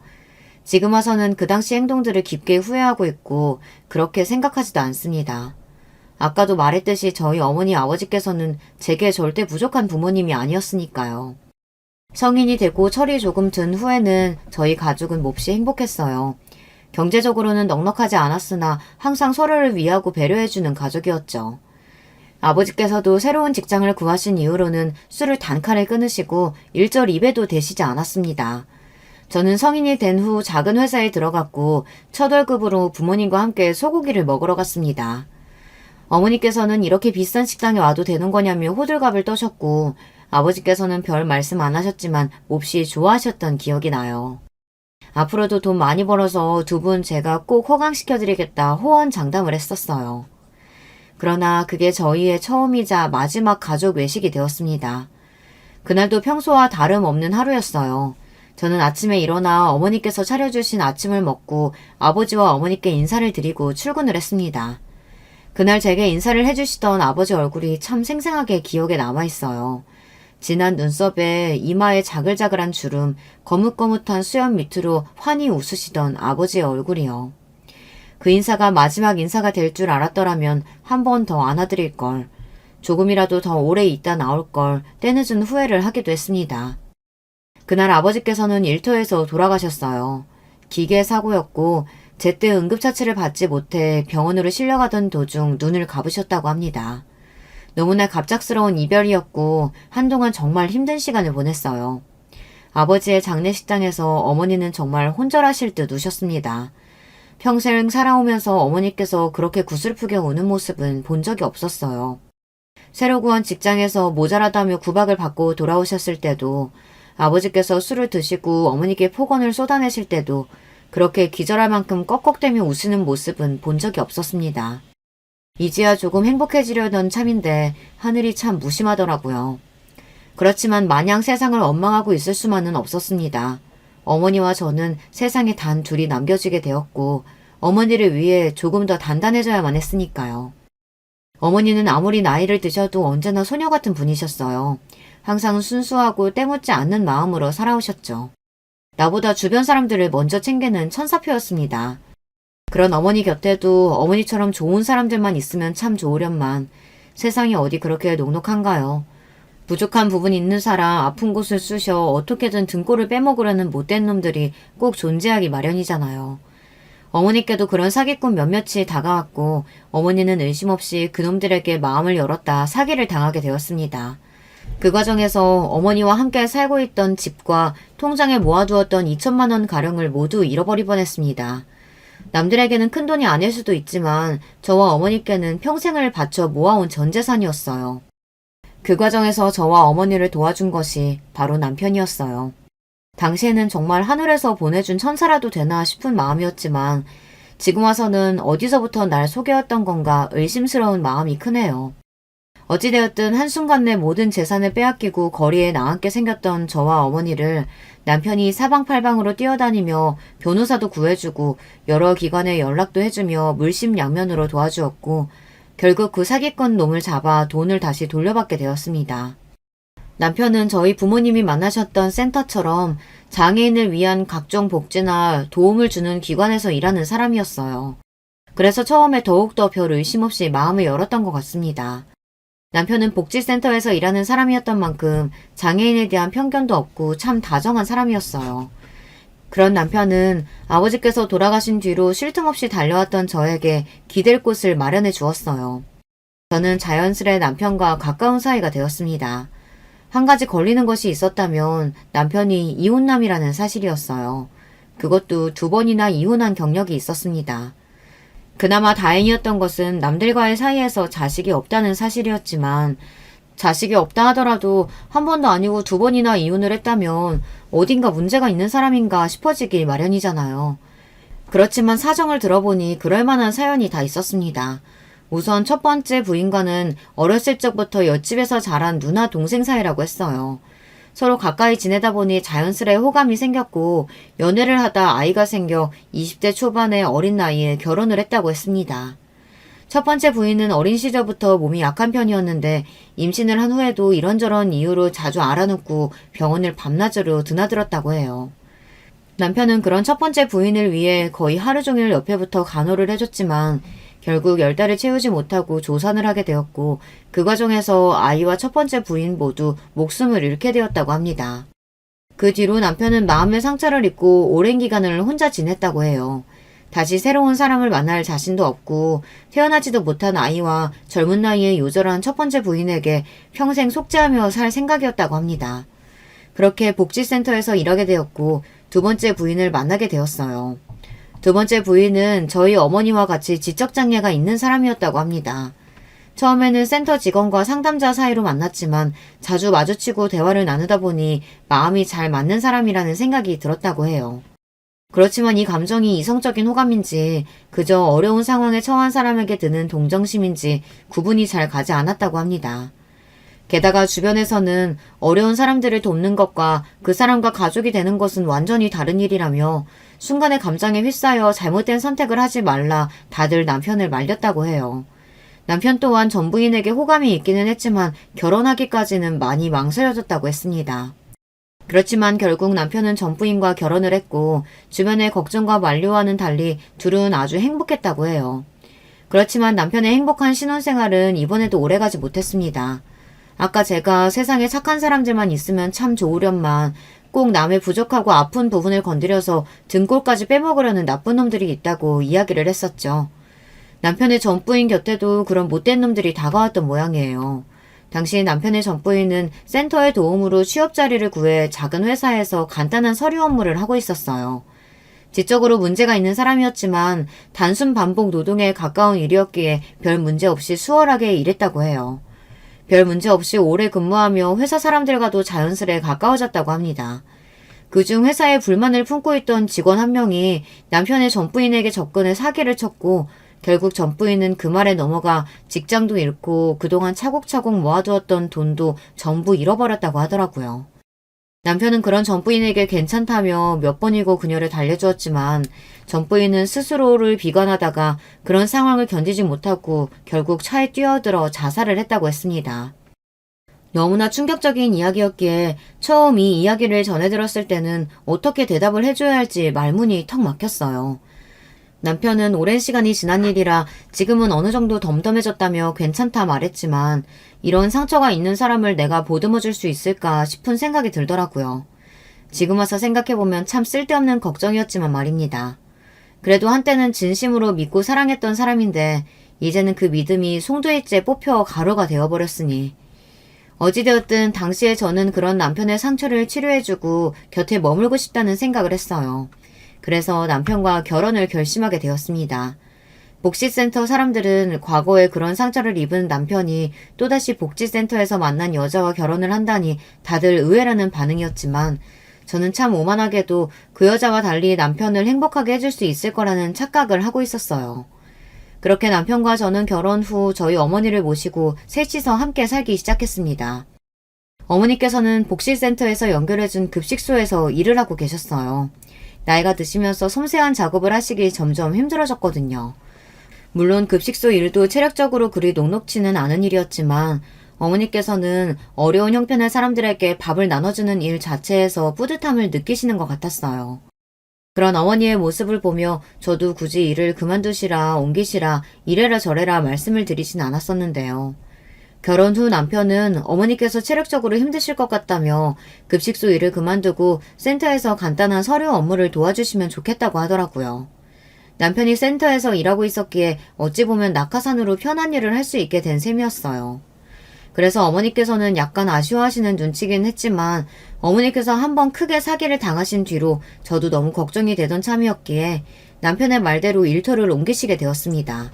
지금 와서는 그 당시 행동들을 깊게 후회하고 있고 그렇게 생각하지도 않습니다. 아까도 말했듯이 저희 어머니 아버지께서는 제게 절대 부족한 부모님이 아니었으니까요. 성인이 되고 철이 조금 든 후에는 저희 가족은 몹시 행복했어요. 경제적으로는 넉넉하지 않았으나 항상 서로를 위하고 배려해주는 가족이었죠. 아버지께서도 새로운 직장을 구하신 이후로는 술을 단칼에 끊으시고 일절 입에도 대시지 않았습니다. 저는 성인이 된 후 작은 회사에 들어갔고 첫 월급으로 부모님과 함께 소고기를 먹으러 갔습니다. 어머니께서는 이렇게 비싼 식당에 와도 되는 거냐며 호들갑을 떠셨고 아버지께서는 별 말씀 안 하셨지만 몹시 좋아하셨던 기억이 나요. 앞으로도 돈 많이 벌어서 두 분 제가 꼭 호강시켜드리겠다 호언장담을 했었어요. 그러나 그게 저희의 처음이자 마지막 가족 외식이 되었습니다. 그날도 평소와 다름없는 하루였어요. 저는 아침에 일어나 어머니께서 차려주신 아침을 먹고 아버지와 어머니께 인사를 드리고 출근을 했습니다. 그날 제게 인사를 해주시던 아버지 얼굴이 참 생생하게 기억에 남아있어요. 진한 눈썹에 이마에 자글자글한 주름, 거뭇거뭇한 수염 밑으로 환히 웃으시던 아버지의 얼굴이요. 그 인사가 마지막 인사가 될 줄 알았더라면 한 번 더 안아드릴 걸, 조금이라도 더 오래 있다 나올 걸 때늦은 후회를 하기도 했습니다. 그날 아버지께서는 일터에서 돌아가셨어요. 기계 사고였고 제때 응급처치를 받지 못해 병원으로 실려가던 도중 눈을 감으셨다고 합니다. 너무나 갑작스러운 이별이었고 한동안 정말 힘든 시간을 보냈어요. 아버지의 장례식장에서 어머니는 정말 혼절하실 듯 우셨습니다. 평생 살아오면서 어머니께서 그렇게 구슬프게 우는 모습은 본 적이 없었어요. 새로 구한 직장에서 모자라다며 구박을 받고 돌아오셨을 때도 아버지께서 술을 드시고 어머니께 폭언을 쏟아내실 때도 그렇게 기절할 만큼 꺽꺽대며 웃으는 모습은 본 적이 없었습니다. 이제야 조금 행복해지려던 참인데 하늘이 참 무심하더라고요. 그렇지만 마냥 세상을 원망하고 있을 수만은 없었습니다. 어머니와 저는 세상에 단 둘이 남겨지게 되었고 어머니를 위해 조금 더 단단해져야만 했으니까요. 어머니는 아무리 나이를 드셔도 언제나 소녀 같은 분이셨어요. 항상 순수하고 때묻지 않는 마음으로 살아오셨죠. 나보다 주변 사람들을 먼저 챙기는 천사표였습니다. 그런 어머니 곁에도 어머니처럼 좋은 사람들만 있으면 참 좋으련만 세상이 어디 그렇게 녹록한가요? 부족한 부분이 있는 사람 아픈 곳을 쑤셔 어떻게든 등골을 빼먹으려는 못된 놈들이 꼭 존재하기 마련이잖아요. 어머니께도 그런 사기꾼 몇몇이 다가왔고 어머니는 의심 없이 그놈들에게 마음을 열었다 사기를 당하게 되었습니다. 그 과정에서 어머니와 함께 살고 있던 집과 통장에 모아두었던 2천만 원 가량을 모두 잃어버릴 뻔했습니다. 남들에게는 큰돈이 아닐 수도 있지만 저와 어머니께는 평생을 바쳐 모아온 전 재산이었어요. 그 과정에서 저와 어머니를 도와준 것이 바로 남편이었어요. 당시에는 정말 하늘에서 보내준 천사라도 되나 싶은 마음이었지만 지금 와서는 어디서부터 날 속여왔던 건가 의심스러운 마음이 크네요. 어찌되었든 한순간내 모든 재산을 빼앗기고 거리에 나앉게 생겼던 저와 어머니를 남편이 사방팔방으로 뛰어다니며 변호사도 구해주고 여러 기관에 연락도 해주며 물심양면으로 도와주었고 결국 그 사기꾼 놈을 잡아 돈을 다시 돌려받게 되었습니다. 남편은 저희 부모님이 만나셨던 센터처럼 장애인을 위한 각종 복지나 도움을 주는 기관에서 일하는 사람이었어요. 그래서 처음에 더욱더 별 의심 없이 마음을 열었던 것 같습니다. 남편은 복지센터에서 일하는 사람이었던 만큼 장애인에 대한 편견도 없고 참 다정한 사람이었어요. 그런 남편은 아버지께서 돌아가신 뒤로 쉴 틈 없이 달려왔던 저에게 기댈 곳을 마련해 주었어요. 저는 자연스레 남편과 가까운 사이가 되었습니다. 한 가지 걸리는 것이 있었다면 남편이 이혼남이라는 사실이었어요. 그것도 2번이나 이혼한 경력이 있었습니다. 그나마 다행이었던 것은 남들과의 사이에서 자식이 없다는 사실이었지만 자식이 없다 하더라도 한 번도 아니고 2번이나 이혼을 했다면 어딘가 문제가 있는 사람인가 싶어지기 마련이잖아요. 그렇지만 사정을 들어보니 그럴 만한 사연이 다 있었습니다. 우선 첫 번째 부인과는 어렸을 적부터 옆집에서 자란 누나 동생 사이라고 했어요. 서로 가까이 지내다 보니 자연스레 호감이 생겼고 연애를 하다 아이가 생겨 20대 초반의 어린 나이에 결혼을 했다고 했습니다. 첫 번째 부인은 어린 시절부터 몸이 약한 편이었는데 임신을 한 후에도 이런저런 이유로 자주 앓아눕고 병원을 밤낮으로 드나들었다고 해요. 남편은 그런 첫 번째 부인을 위해 거의 하루 종일 옆에부터 간호를 해줬지만 결국 10달을 채우지 못하고 조산을 하게 되었고 그 과정에서 아이와 첫 번째 부인 모두 목숨을 잃게 되었다고 합니다. 그 뒤로 남편은 마음의 상처를 입고 오랜 기간을 혼자 지냈다고 해요. 다시 새로운 사람을 만날 자신도 없고 태어나지도 못한 아이와 젊은 나이에 요절한 첫 번째 부인에게 평생 속죄하며 살 생각이었다고 합니다. 그렇게 복지센터에서 일하게 되었고 2번째 부인을 만나게 되었어요. 2번째 부인은 저희 어머니와 같이 지적장애가 있는 사람이었다고 합니다. 처음에는 센터 직원과 상담자 사이로 만났지만 자주 마주치고 대화를 나누다 보니 마음이 잘 맞는 사람이라는 생각이 들었다고 해요. 그렇지만 이 감정이 이성적인 호감인지 그저 어려운 상황에 처한 사람에게 드는 동정심인지 구분이 잘 가지 않았다고 합니다. 게다가 주변에서는 어려운 사람들을 돕는 것과 그 사람과 가족이 되는 것은 완전히 다른 일이라며 순간의 감정에 휩싸여 잘못된 선택을 하지 말라 다들 남편을 말렸다고 해요. 남편 또한 전 부인에게 호감이 있기는 했지만 결혼하기까지는 많이 망설여졌다고 했습니다. 그렇지만 결국 남편은 전 부인과 결혼을 했고 주변의 걱정과 만류와는 달리 둘은 아주 행복했다고 해요. 그렇지만 남편의 행복한 신혼생활은 이번에도 오래가지 못했습니다. 아까 제가 세상에 착한 사람들만 있으면 참 좋으련만 꼭 남의 부족하고 아픈 부분을 건드려서 등골까지 빼먹으려는 나쁜 놈들이 있다고 이야기를 했었죠. 남편의 전부인 곁에도 그런 못된 놈들이 다가왔던 모양이에요. 당시 남편의 전부인은 센터의 도움으로 취업 자리를 구해 작은 회사에서 간단한 서류 업무를 하고 있었어요. 지적으로 문제가 있는 사람이었지만 단순 반복 노동에 가까운 일이었기에 별 문제 없이 수월하게 일했다고 해요. 별 문제 없이 오래 근무하며 회사 사람들과도 자연스레 가까워졌다고 합니다. 그중 회사에 불만을 품고 있던 직원 한 명이 남편의 전부인에게 접근해 사기를 쳤고 결국 전 부인은 그 말에 넘어가 직장도 잃고 그동안 차곡차곡 모아두었던 돈도 전부 잃어버렸다고 하더라고요. 남편은 그런 전 부인에게 괜찮다며 몇 번이고 그녀를 달래주었지만 전 부인은 스스로를 비관하다가 그런 상황을 견디지 못하고 결국 차에 뛰어들어 자살을 했다고 했습니다. 너무나 충격적인 이야기였기에 처음 이 이야기를 전해 들었을 때는 어떻게 대답을 해줘야 할지 말문이 턱 막혔어요. 남편은 오랜 시간이 지난 일이라 지금은 어느 정도 덤덤해졌다며 괜찮다 말했지만 이런 상처가 있는 사람을 내가 보듬어 줄 수 있을까 싶은 생각이 들더라고요. 지금 와서 생각해보면 참 쓸데없는 걱정이었지만 말입니다. 그래도 한때는 진심으로 믿고 사랑했던 사람인데 이제는 그 믿음이 송두리째 뽑혀 가루가 되어버렸으니 어찌되었든 당시에 저는 그런 남편의 상처를 치료해주고 곁에 머물고 싶다는 생각을 했어요. 그래서 남편과 결혼을 결심하게 되었습니다. 복지센터 사람들은 과거에 그런 상처를 입은 남편이 또다시 복지센터에서 만난 여자와 결혼을 한다니 다들 의외라는 반응이었지만 저는 참 오만하게도 그 여자와 달리 남편을 행복하게 해줄 수 있을 거라는 착각을 하고 있었어요. 그렇게 남편과 저는 결혼 후 저희 어머니를 모시고 셋이서 함께 살기 시작했습니다. 어머니께서는 복지센터에서 연결해준 급식소에서 일을 하고 계셨어요. 나이가 드시면서 섬세한 작업을 하시기 점점 힘들어졌거든요. 물론 급식소 일도 체력적으로 그리 녹록지는 않은 일이었지만 어머니께서는 어려운 형편의 사람들에게 밥을 나눠주는 일 자체에서 뿌듯함을 느끼시는 것 같았어요. 그런 어머니의 모습을 보며 저도 굳이 일을 그만두시라 옮기시라 이래라 저래라 말씀을 드리진 않았었는데요. 결혼 후 남편은 어머니께서 체력적으로 힘드실 것 같다며 급식소 일을 그만두고 센터에서 간단한 서류 업무를 도와주시면 좋겠다고 하더라고요. 남편이 센터에서 일하고 있었기에 어찌 보면 낙하산으로 편한 일을 할 수 있게 된 셈이었어요. 그래서 어머니께서는 약간 아쉬워하시는 눈치긴 했지만 어머니께서 한번 크게 사기를 당하신 뒤로 저도 너무 걱정이 되던 참이었기에 남편의 말대로 일터를 옮기시게 되었습니다.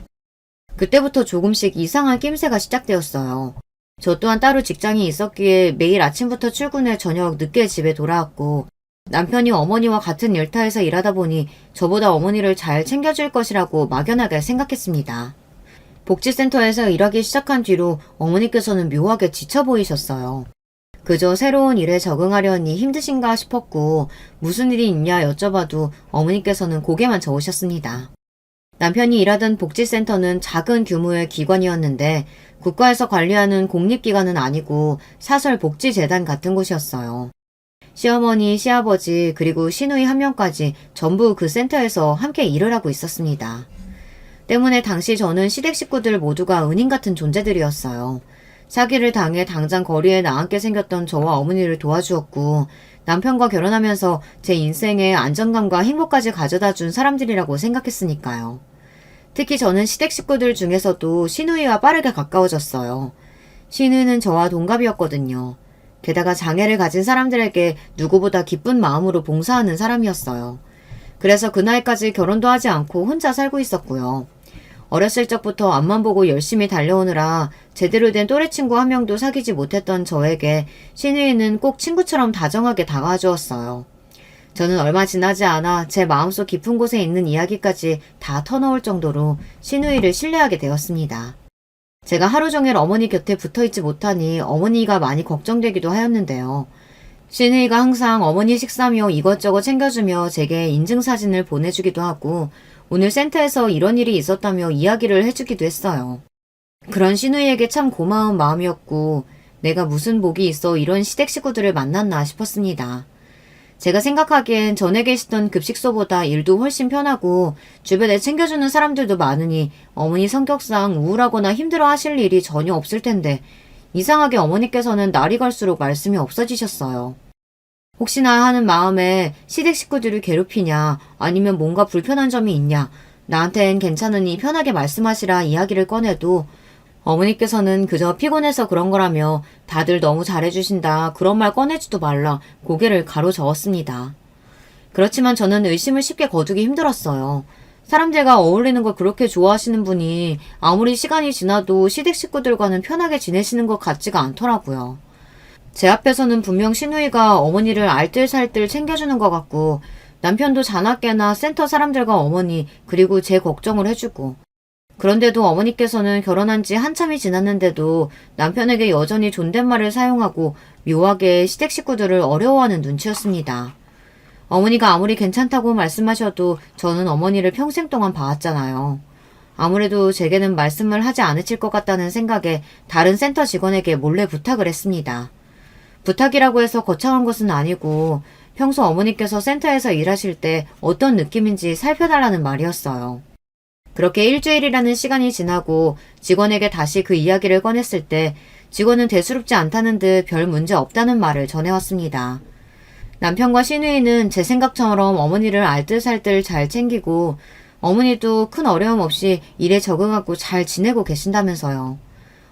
그때부터 조금씩 이상한 낌새가 시작되었어요. 저 또한 따로 직장이 있었기에 매일 아침부터 출근해 저녁 늦게 집에 돌아왔고 남편이 어머니와 같은 일터에서 일하다 보니 저보다 어머니를 잘 챙겨줄 것이라고 막연하게 생각했습니다. 복지센터에서 일하기 시작한 뒤로 어머니께서는 묘하게 지쳐 보이셨어요. 그저 새로운 일에 적응하려니 힘드신가 싶었고 무슨 일이 있냐 여쭤봐도 어머니께서는 고개만 저으셨습니다. 남편이 일하던 복지센터는 작은 규모의 기관이었는데 국가에서 관리하는 공립기관은 아니고 사설복지재단 같은 곳이었어요. 시어머니, 시아버지 그리고 시누이 한 명까지 전부 그 센터에서 함께 일을 하고 있었습니다. 때문에 당시 저는 시댁 식구들 모두가 은인 같은 존재들이었어요. 사기를 당해 당장 거리에 나앉게 생겼던 저와 어머니를 도와주었고 남편과 결혼하면서 제 인생에 안정감과 행복까지 가져다 준 사람들이라고 생각했으니까요. 특히 저는 시댁 식구들 중에서도 시누이와 빠르게 가까워졌어요. 시누이는 저와 동갑이었거든요. 게다가 장애를 가진 사람들에게 누구보다 기쁜 마음으로 봉사하는 사람이었어요. 그래서 그 나이까지 결혼도 하지 않고 혼자 살고 있었고요. 어렸을 적부터 앞만 보고 열심히 달려오느라 제대로 된 또래 친구 한 명도 사귀지 못했던 저에게 시누이는 꼭 친구처럼 다정하게 다가와 주었어요. 저는 얼마 지나지 않아 제 마음속 깊은 곳에 있는 이야기까지 다 터놓을 정도로 시누이를 신뢰하게 되었습니다. 제가 하루 종일 어머니 곁에 붙어있지 못하니 어머니가 많이 걱정되기도 하였는데요. 시누이가 항상 어머니 식사며 이것저것 챙겨주며 제게 인증사진을 보내주기도 하고 오늘 센터에서 이런 일이 있었다며 이야기를 해주기도 했어요. 그런 시누이에게 참 고마운 마음이었고 내가 무슨 복이 있어 이런 시댁 식구들을 만났나 싶었습니다. 제가 생각하기엔 전에 계시던 급식소보다 일도 훨씬 편하고 주변에 챙겨주는 사람들도 많으니 어머니 성격상 우울하거나 힘들어 하실 일이 전혀 없을 텐데 이상하게 어머니께서는 날이 갈수록 말씀이 없어지셨어요. 혹시나 하는 마음에 시댁 식구들을 괴롭히냐 아니면 뭔가 불편한 점이 있냐 나한텐 괜찮으니 편하게 말씀하시라 이야기를 꺼내도 어머니께서는 그저 피곤해서 그런 거라며 다들 너무 잘해주신다 그런 말 꺼내지도 말라 고개를 가로저었습니다. 그렇지만 저는 의심을 쉽게 거두기 힘들었어요. 사람들과 어울리는 걸 그렇게 좋아하시는 분이 아무리 시간이 지나도 시댁 식구들과는 편하게 지내시는 것 같지가 않더라고요. 제 앞에서는 분명 시누이가 어머니를 알뜰살뜰 챙겨주는 것 같고 남편도 자나깨나 센터 사람들과 어머니 그리고 제 걱정을 해주고 그런데도 어머니께서는 결혼한 지 한참이 지났는데도 남편에게 여전히 존댓말을 사용하고 묘하게 시댁 식구들을 어려워하는 눈치였습니다. 어머니가 아무리 괜찮다고 말씀하셔도 저는 어머니를 평생 동안 봐왔잖아요. 아무래도 제게는 말씀을 하지 않으실 것 같다는 생각에 다른 센터 직원에게 몰래 부탁을 했습니다. 부탁이라고 해서 거창한 것은 아니고 평소 어머니께서 센터에서 일하실 때 어떤 느낌인지 살펴달라는 말이었어요. 그렇게 일주일이라는 시간이 지나고 직원에게 다시 그 이야기를 꺼냈을 때 직원은 대수롭지 않다는 듯 별 문제 없다는 말을 전해왔습니다. 남편과 시누이는 제 생각처럼 어머니를 알뜰살뜰 잘 챙기고 어머니도 큰 어려움 없이 일에 적응하고 잘 지내고 계신다면서요.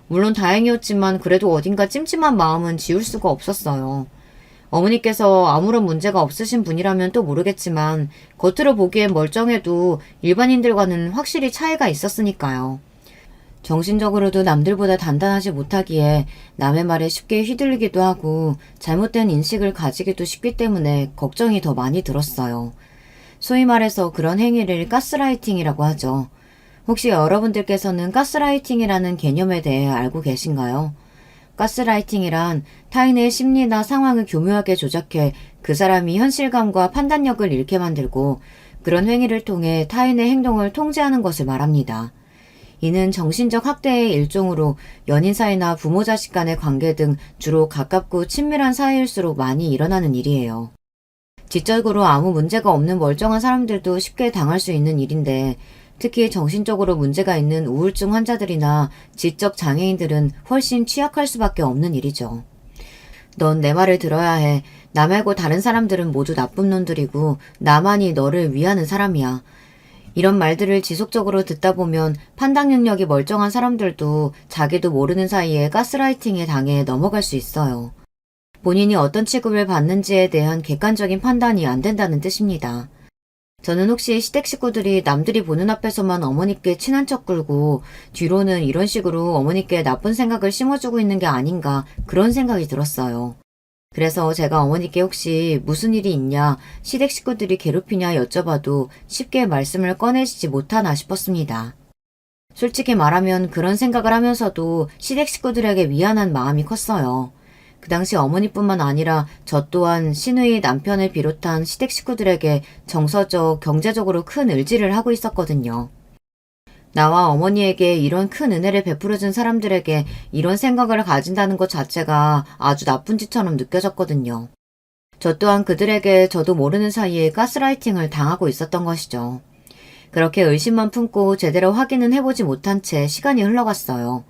물론 다행이었지만 그래도 어딘가 찜찜한 마음은 지울 수가 없었어요. 어머니께서 아무런 문제가 없으신 분이라면 또 모르겠지만 겉으로 보기엔 멀쩡해도 일반인들과는 확실히 차이가 있었으니까요. 정신적으로도 남들보다 단단하지 못하기에 남의 말에 쉽게 휘둘리기도 하고 잘못된 인식을 가지기도 쉽기 때문에 걱정이 더 많이 들었어요. 소위 말해서 그런 행위를 가스라이팅이라고 하죠. 혹시 여러분들께서는 가스라이팅이라는 개념에 대해 알고 계신가요? 가스라이팅이란 타인의 심리나 상황을 교묘하게 조작해 그 사람이 현실감과 판단력을 잃게 만들고 그런 행위를 통해 타인의 행동을 통제하는 것을 말합니다. 이는 정신적 학대의 일종으로 연인 사이나 부모 자식 간의 관계 등 주로 가깝고 친밀한 사이일수록 많이 일어나는 일이에요. 지적으로 아무 문제가 없는 멀쩡한 사람들도 쉽게 당할 수 있는 일인데 특히 정신적으로 문제가 있는 우울증 환자들이나 지적 장애인들은 훨씬 취약할 수밖에 없는 일이죠. 넌 내 말을 들어야 해. 나 말고 다른 사람들은 모두 나쁜 놈들이고 나만이 너를 위하는 사람이야. 이런 말들을 지속적으로 듣다 보면 판단 능력이 멀쩡한 사람들도 자기도 모르는 사이에 가스라이팅에 당해 넘어갈 수 있어요. 본인이 어떤 취급을 받는지에 대한 객관적인 판단이 안 된다는 뜻입니다. 저는 혹시 시댁 식구들이 남들이 보는 앞에서만 어머니께 친한 척 굴고 뒤로는 이런 식으로 어머니께 나쁜 생각을 심어주고 있는 게 아닌가 그런 생각이 들었어요. 그래서 제가 어머니께 혹시 무슨 일이 있냐, 시댁 식구들이 괴롭히냐 여쭤봐도 쉽게 말씀을 꺼내시지 못하나 싶었습니다. 솔직히 말하면 그런 생각을 하면서도 시댁 식구들에게 미안한 마음이 컸어요. 그 당시 어머니뿐만 아니라 저 또한 시누이 남편을 비롯한 시댁 식구들에게 정서적, 경제적으로 큰 의지를 하고 있었거든요. 나와 어머니에게 이런 큰 은혜를 베풀어준 사람들에게 이런 생각을 가진다는 것 자체가 아주 나쁜 짓처럼 느껴졌거든요. 저 또한 그들에게 저도 모르는 사이에 가스라이팅을 당하고 있었던 것이죠. 그렇게 의심만 품고 제대로 확인은 해보지 못한 채 시간이 흘러갔어요.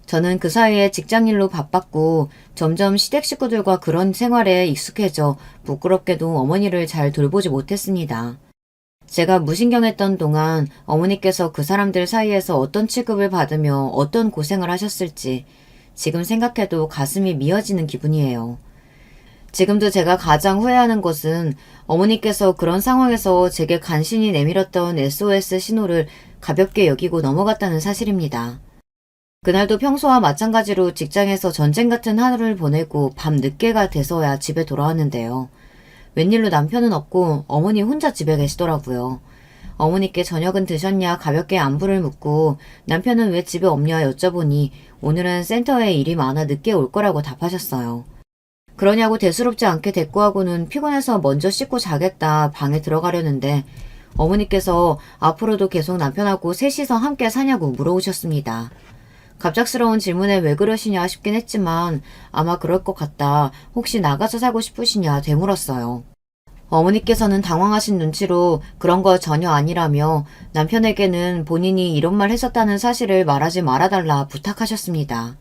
저는 그 사이에 직장일로 바빴고 점점 시댁 식구들과 그런 생활에 익숙해져 부끄럽게도 어머니를 잘 돌보지 못했습니다. 제가 무신경했던 동안 어머니께서 그 사람들 사이에서 어떤 취급을 받으며 어떤 고생을 하셨을지 지금 생각해도 가슴이 미어지는 기분이에요. 지금도 제가 가장 후회하는 것은 어머니께서 그런 상황에서 제게 간신히 내밀었던 SOS 신호를 가볍게 여기고 넘어갔다는 사실입니다. 그날도 평소와 마찬가지로 직장에서 전쟁 같은 하루를 보내고 밤 늦게가 돼서야 집에 돌아왔는데요. 웬일로 남편은 없고 어머니 혼자 집에 계시더라고요. 어머니께 저녁은 드셨냐 가볍게 안부를 묻고 남편은 왜 집에 없냐 여쭤보니 오늘은 센터에 일이 많아 늦게 올 거라고 답하셨어요. 그러냐고 대수롭지 않게 대꾸하고는 피곤해서 먼저 씻고 자겠다 방에 들어가려는데 어머니께서 앞으로도 계속 남편하고 셋이서 함께 사냐고 물어오셨습니다. 갑작스러운 질문에 왜 그러시냐 싶긴 했지만 아마 그럴 것 같다. 혹시 나가서 살고 싶으시냐 되물었어요. 어머니께서는 당황하신 눈치로 그런 거 전혀 아니라며 남편에게는 본인이 이런 말 했었다는 사실을 말하지 말아달라 부탁하셨습니다.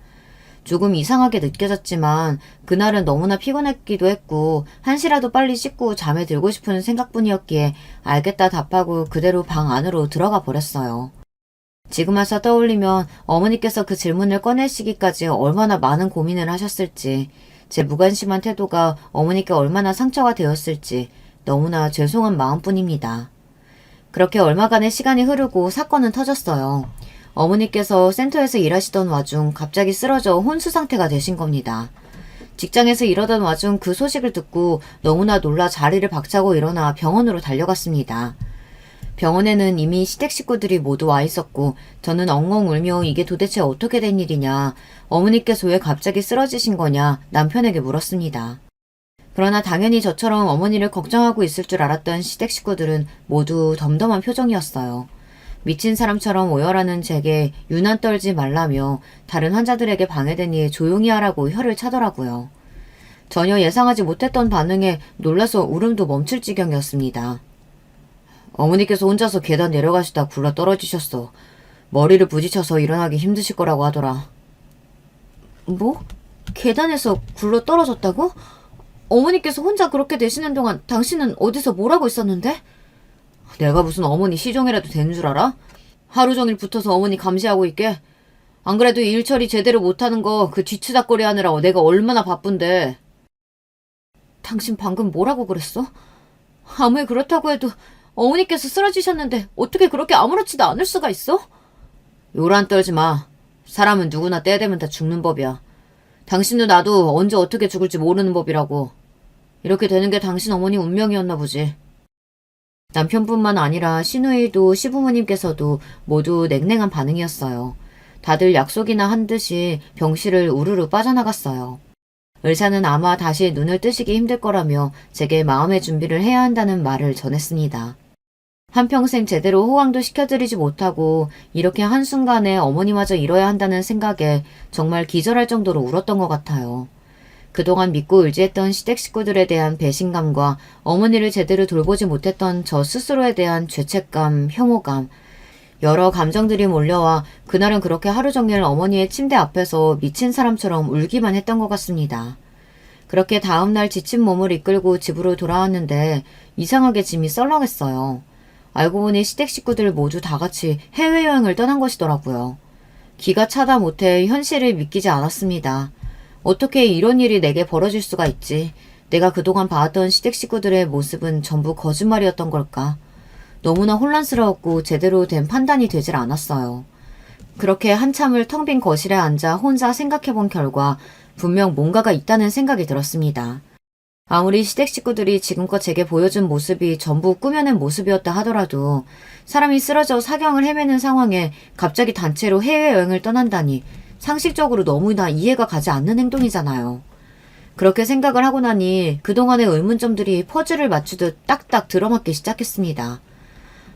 조금 이상하게 느껴졌지만 그날은 너무나 피곤했기도 했고 한시라도 빨리 씻고 잠에 들고 싶은 생각뿐이었기에 알겠다 답하고 그대로 방 안으로 들어가 버렸어요. 지금 와서 떠올리면 어머니께서 그 질문을 꺼내시기까지 얼마나 많은 고민을 하셨을지, 제 무관심한 태도가 어머니께 얼마나 상처가 되었을지 너무나 죄송한 마음뿐입니다. 그렇게 얼마간의 시간이 흐르고 사건은 터졌어요. 어머니께서 센터에서 일하시던 와중 갑자기 쓰러져 혼수 상태가 되신 겁니다. 직장에서 일하던 와중 그 소식을 듣고 너무나 놀라 자리를 박차고 일어나 병원으로 달려갔습니다. 병원에는 이미 시댁 식구들이 모두 와 있었고 저는 엉엉 울며 이게 도대체 어떻게 된 일이냐, 어머니께서 왜 갑자기 쓰러지신 거냐 남편에게 물었습니다. 그러나 당연히 저처럼 어머니를 걱정하고 있을 줄 알았던 시댁 식구들은 모두 덤덤한 표정이었어요. 미친 사람처럼 오열하는 제게 유난 떨지 말라며 다른 환자들에게 방해되니 조용히 하라고 혀를 차더라고요. 전혀 예상하지 못했던 반응에 놀라서 울음도 멈출 지경이었습니다. 어머니께서 혼자서 계단 내려가시다 굴러 떨어지셨어. 머리를 부딪혀서 일어나기 힘드실 거라고 하더라. 뭐? 계단에서 굴러 떨어졌다고? 어머니께서 혼자 그렇게 되시는 동안 당신은 어디서 뭘 하고 있었는데? 내가 무슨 어머니 시종이라도 되는 줄 알아? 하루 종일 붙어서 어머니 감시하고 있게? 안 그래도 일 처리 제대로 못하는 거 그 뒤치다꺼리 하느라 내가 얼마나 바쁜데. 당신 방금 뭐라고 그랬어? 아무리 그렇다고 해도 어머니께서 쓰러지셨는데 어떻게 그렇게 아무렇지도 않을 수가 있어? 요란 떨지 마. 사람은 누구나 때 되면 다 죽는 법이야. 당신도 나도 언제 어떻게 죽을지 모르는 법이라고. 이렇게 되는 게 당신 어머니 운명이었나 보지. 남편뿐만 아니라 시누이도 시부모님께서도 모두 냉랭한 반응이었어요. 다들 약속이나 한 듯이 병실을 우르르 빠져나갔어요. 의사는 아마 다시 눈을 뜨시기 힘들 거라며 제게 마음의 준비를 해야 한다는 말을 전했습니다. 한평생 제대로 호강도 시켜드리지 못하고 이렇게 한순간에 어머니마저 잃어야 한다는 생각에 정말 기절할 정도로 울었던 것 같아요. 그동안 믿고 의지했던 시댁 식구들에 대한 배신감과 어머니를 제대로 돌보지 못했던 저 스스로에 대한 죄책감, 혐오감, 여러 감정들이 몰려와 그날은 그렇게 하루 종일 어머니의 침대 앞에서 미친 사람처럼 울기만 했던 것 같습니다. 그렇게 다음날 지친 몸을 이끌고 집으로 돌아왔는데 이상하게 짐이 썰렁했어요. 알고 보니 시댁 식구들 모두 다 같이 해외여행을 떠난 것이더라고요. 기가 차다 못해 현실을 믿기지 않았습니다. 어떻게 이런 일이 내게 벌어질 수가 있지? 내가 그동안 봐왔던 시댁 식구들의 모습은 전부 거짓말이었던 걸까? 너무나 혼란스러웠고 제대로 된 판단이 되질 않았어요. 그렇게 한참을 텅 빈 거실에 앉아 혼자 생각해본 결과 분명 뭔가가 있다는 생각이 들었습니다. 아무리 시댁 식구들이 지금껏 제게 보여준 모습이 전부 꾸며낸 모습이었다 하더라도 사람이 쓰러져 사경을 헤매는 상황에 갑자기 단체로 해외여행을 떠난다니 상식적으로 너무나 이해가 가지 않는 행동이잖아요. 그렇게 생각을 하고 나니 그동안의 의문점들이 퍼즐을 맞추듯 딱딱 들어맞기 시작했습니다.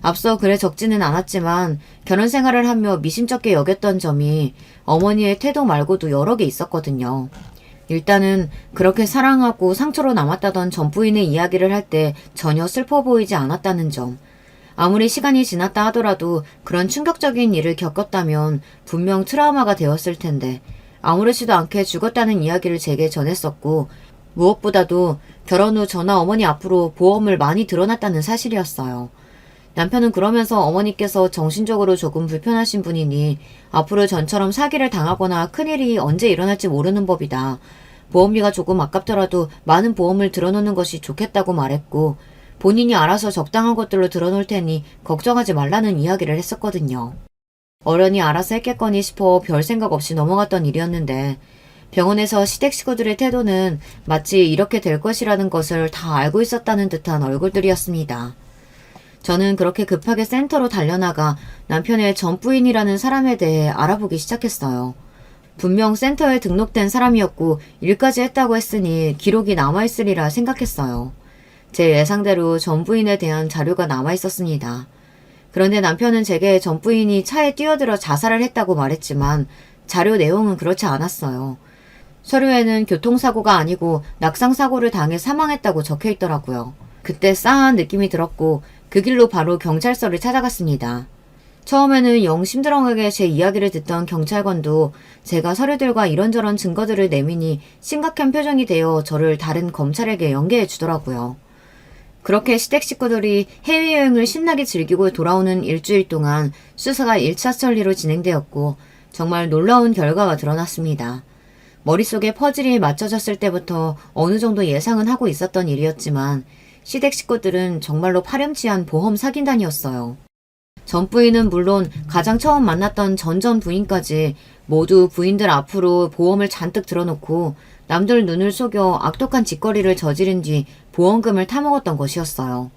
앞서 그래 적지는 않았지만 결혼 생활을 하며 미심쩍게 여겼던 점이 어머니의 태도 말고도 여러 개 있었거든요. 일단은 그렇게 사랑하고 상처로 남았다던 전 부인의 이야기를 할 때 전혀 슬퍼 보이지 않았다는 점. 아무리 시간이 지났다 하더라도 그런 충격적인 일을 겪었다면 분명 트라우마가 되었을 텐데 아무렇지도 않게 죽었다는 이야기를 제게 전했었고 무엇보다도 결혼 후 저나 어머니 앞으로 보험을 많이 들어놨다는 사실이었어요. 남편은 그러면서 어머니께서 정신적으로 조금 불편하신 분이니 앞으로 전처럼 사기를 당하거나 큰일이 언제 일어날지 모르는 법이다. 보험비가 조금 아깝더라도 많은 보험을 들어놓는 것이 좋겠다고 말했고 본인이 알아서 적당한 것들로 들어놓을 테니 걱정하지 말라는 이야기를 했었거든요. 어련히 알아서 했겠거니 싶어 별 생각 없이 넘어갔던 일이었는데 병원에서 시댁 식구들의 태도는 마치 이렇게 될 것이라는 것을 다 알고 있었다는 듯한 얼굴들이었습니다. 저는 그렇게 급하게 센터로 달려나가 남편의 전 부인이라는 사람에 대해 알아보기 시작했어요. 분명 센터에 등록된 사람이었고 일까지 했다고 했으니 기록이 남아있으리라 생각했어요. 제 예상대로 전 부인에 대한 자료가 남아있었습니다. 그런데 남편은 제게 전 부인이 차에 뛰어들어 자살을 했다고 말했지만 자료 내용은 그렇지 않았어요. 서류에는 교통사고가 아니고 낙상사고를 당해 사망했다고 적혀있더라고요. 그때 싸한 느낌이 들었고 그 길로 바로 경찰서를 찾아갔습니다. 처음에는 영 심드렁하게 제 이야기를 듣던 경찰관도 제가 서류들과 이런저런 증거들을 내미니 심각한 표정이 되어 저를 다른 검찰에게 연계해 주더라고요. 그렇게 시댁 식구들이 해외여행을 신나게 즐기고 돌아오는 일주일 동안 수사가 1차 처리로 진행되었고 정말 놀라운 결과가 드러났습니다. 머릿속에 퍼즐이 맞춰졌을 때부터 어느 정도 예상은 하고 있었던 일이었지만 시댁 식구들은 정말로 파렴치한 보험 사기단이었어요. 전 부인은 물론 가장 처음 만났던 전 부인까지 모두 부인들 앞으로 보험을 잔뜩 들어놓고 남들 눈을 속여 악독한 짓거리를 저지른 뒤 보험금을 타먹었던 것이었어요.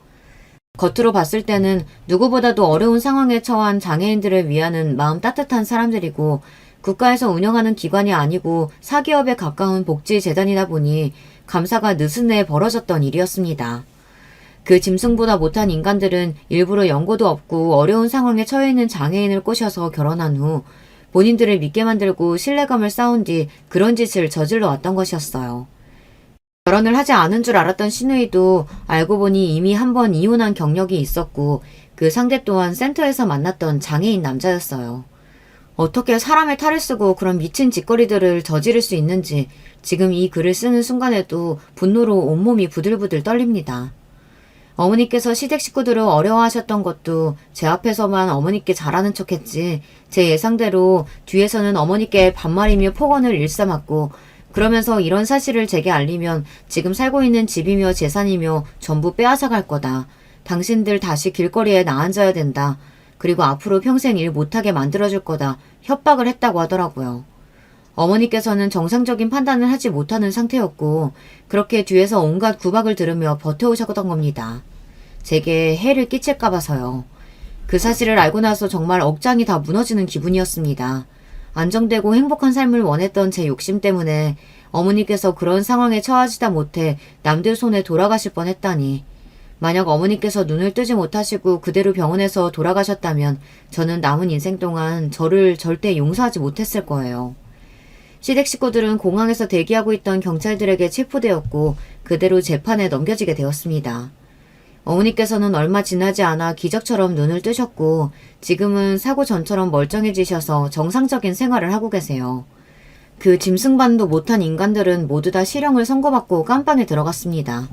겉으로 봤을 때는 누구보다도 어려운 상황에 처한 장애인들을 위하는 마음 따뜻한 사람들이고 국가에서 운영하는 기관이 아니고 사기업에 가까운 복지재단이다 보니 감사가 느슨해 벌어졌던 일이었습니다. 그 짐승보다 못한 인간들은 일부러 연고도 없고 어려운 상황에 처해 있는 장애인을 꼬셔서 결혼한 후 본인들을 믿게 만들고 신뢰감을 쌓은 뒤 그런 짓을 저질러 왔던 것이었어요. 결혼을 하지 않은 줄 알았던 신우이도 알고 보니 이미 한 번 이혼한 경력이 있었고 그 상대 또한 센터에서 만났던 장애인 남자였어요. 어떻게 사람의 탈을 쓰고 그런 미친 짓거리들을 저지를 수 있는지 지금 이 글을 쓰는 순간에도 분노로 온몸이 부들부들 떨립니다. 어머니께서 시댁 식구들을 어려워하셨던 것도 제 앞에서만 어머니께 잘하는 척했지 제 예상대로 뒤에서는 어머니께 반말이며 폭언을 일삼았고 그러면서 이런 사실을 제게 알리면 지금 살고 있는 집이며 재산이며 전부 빼앗아갈 거다. 당신들 다시 길거리에 나앉아야 된다. 그리고 앞으로 평생 일 못하게 만들어줄 거다. 협박을 했다고 하더라고요. 어머니께서는 정상적인 판단을 하지 못하는 상태였고 그렇게 뒤에서 온갖 구박을 들으며 버텨오셨던 겁니다. 제게 해를 끼칠까 봐서요. 그 사실을 알고 나서 정말 억장이 다 무너지는 기분이었습니다. 안정되고 행복한 삶을 원했던 제 욕심 때문에 어머니께서 그런 상황에 처하지다 못해 남들 손에 돌아가실 뻔했다니. 만약 어머니께서 눈을 뜨지 못하시고 그대로 병원에서 돌아가셨다면 저는 남은 인생 동안 저를 절대 용서하지 못했을 거예요. 시댁 식구들은 공항에서 대기하고 있던 경찰들에게 체포되었고 그대로 재판에 넘겨지게 되었습니다. 어머니께서는 얼마 지나지 않아 기적처럼 눈을 뜨셨고 지금은 사고 전처럼 멀쩡해지셔서 정상적인 생활을 하고 계세요. 그 짐승반도 못한 인간들은 모두 다 실형을 선고받고 깜빵에 들어갔습니다.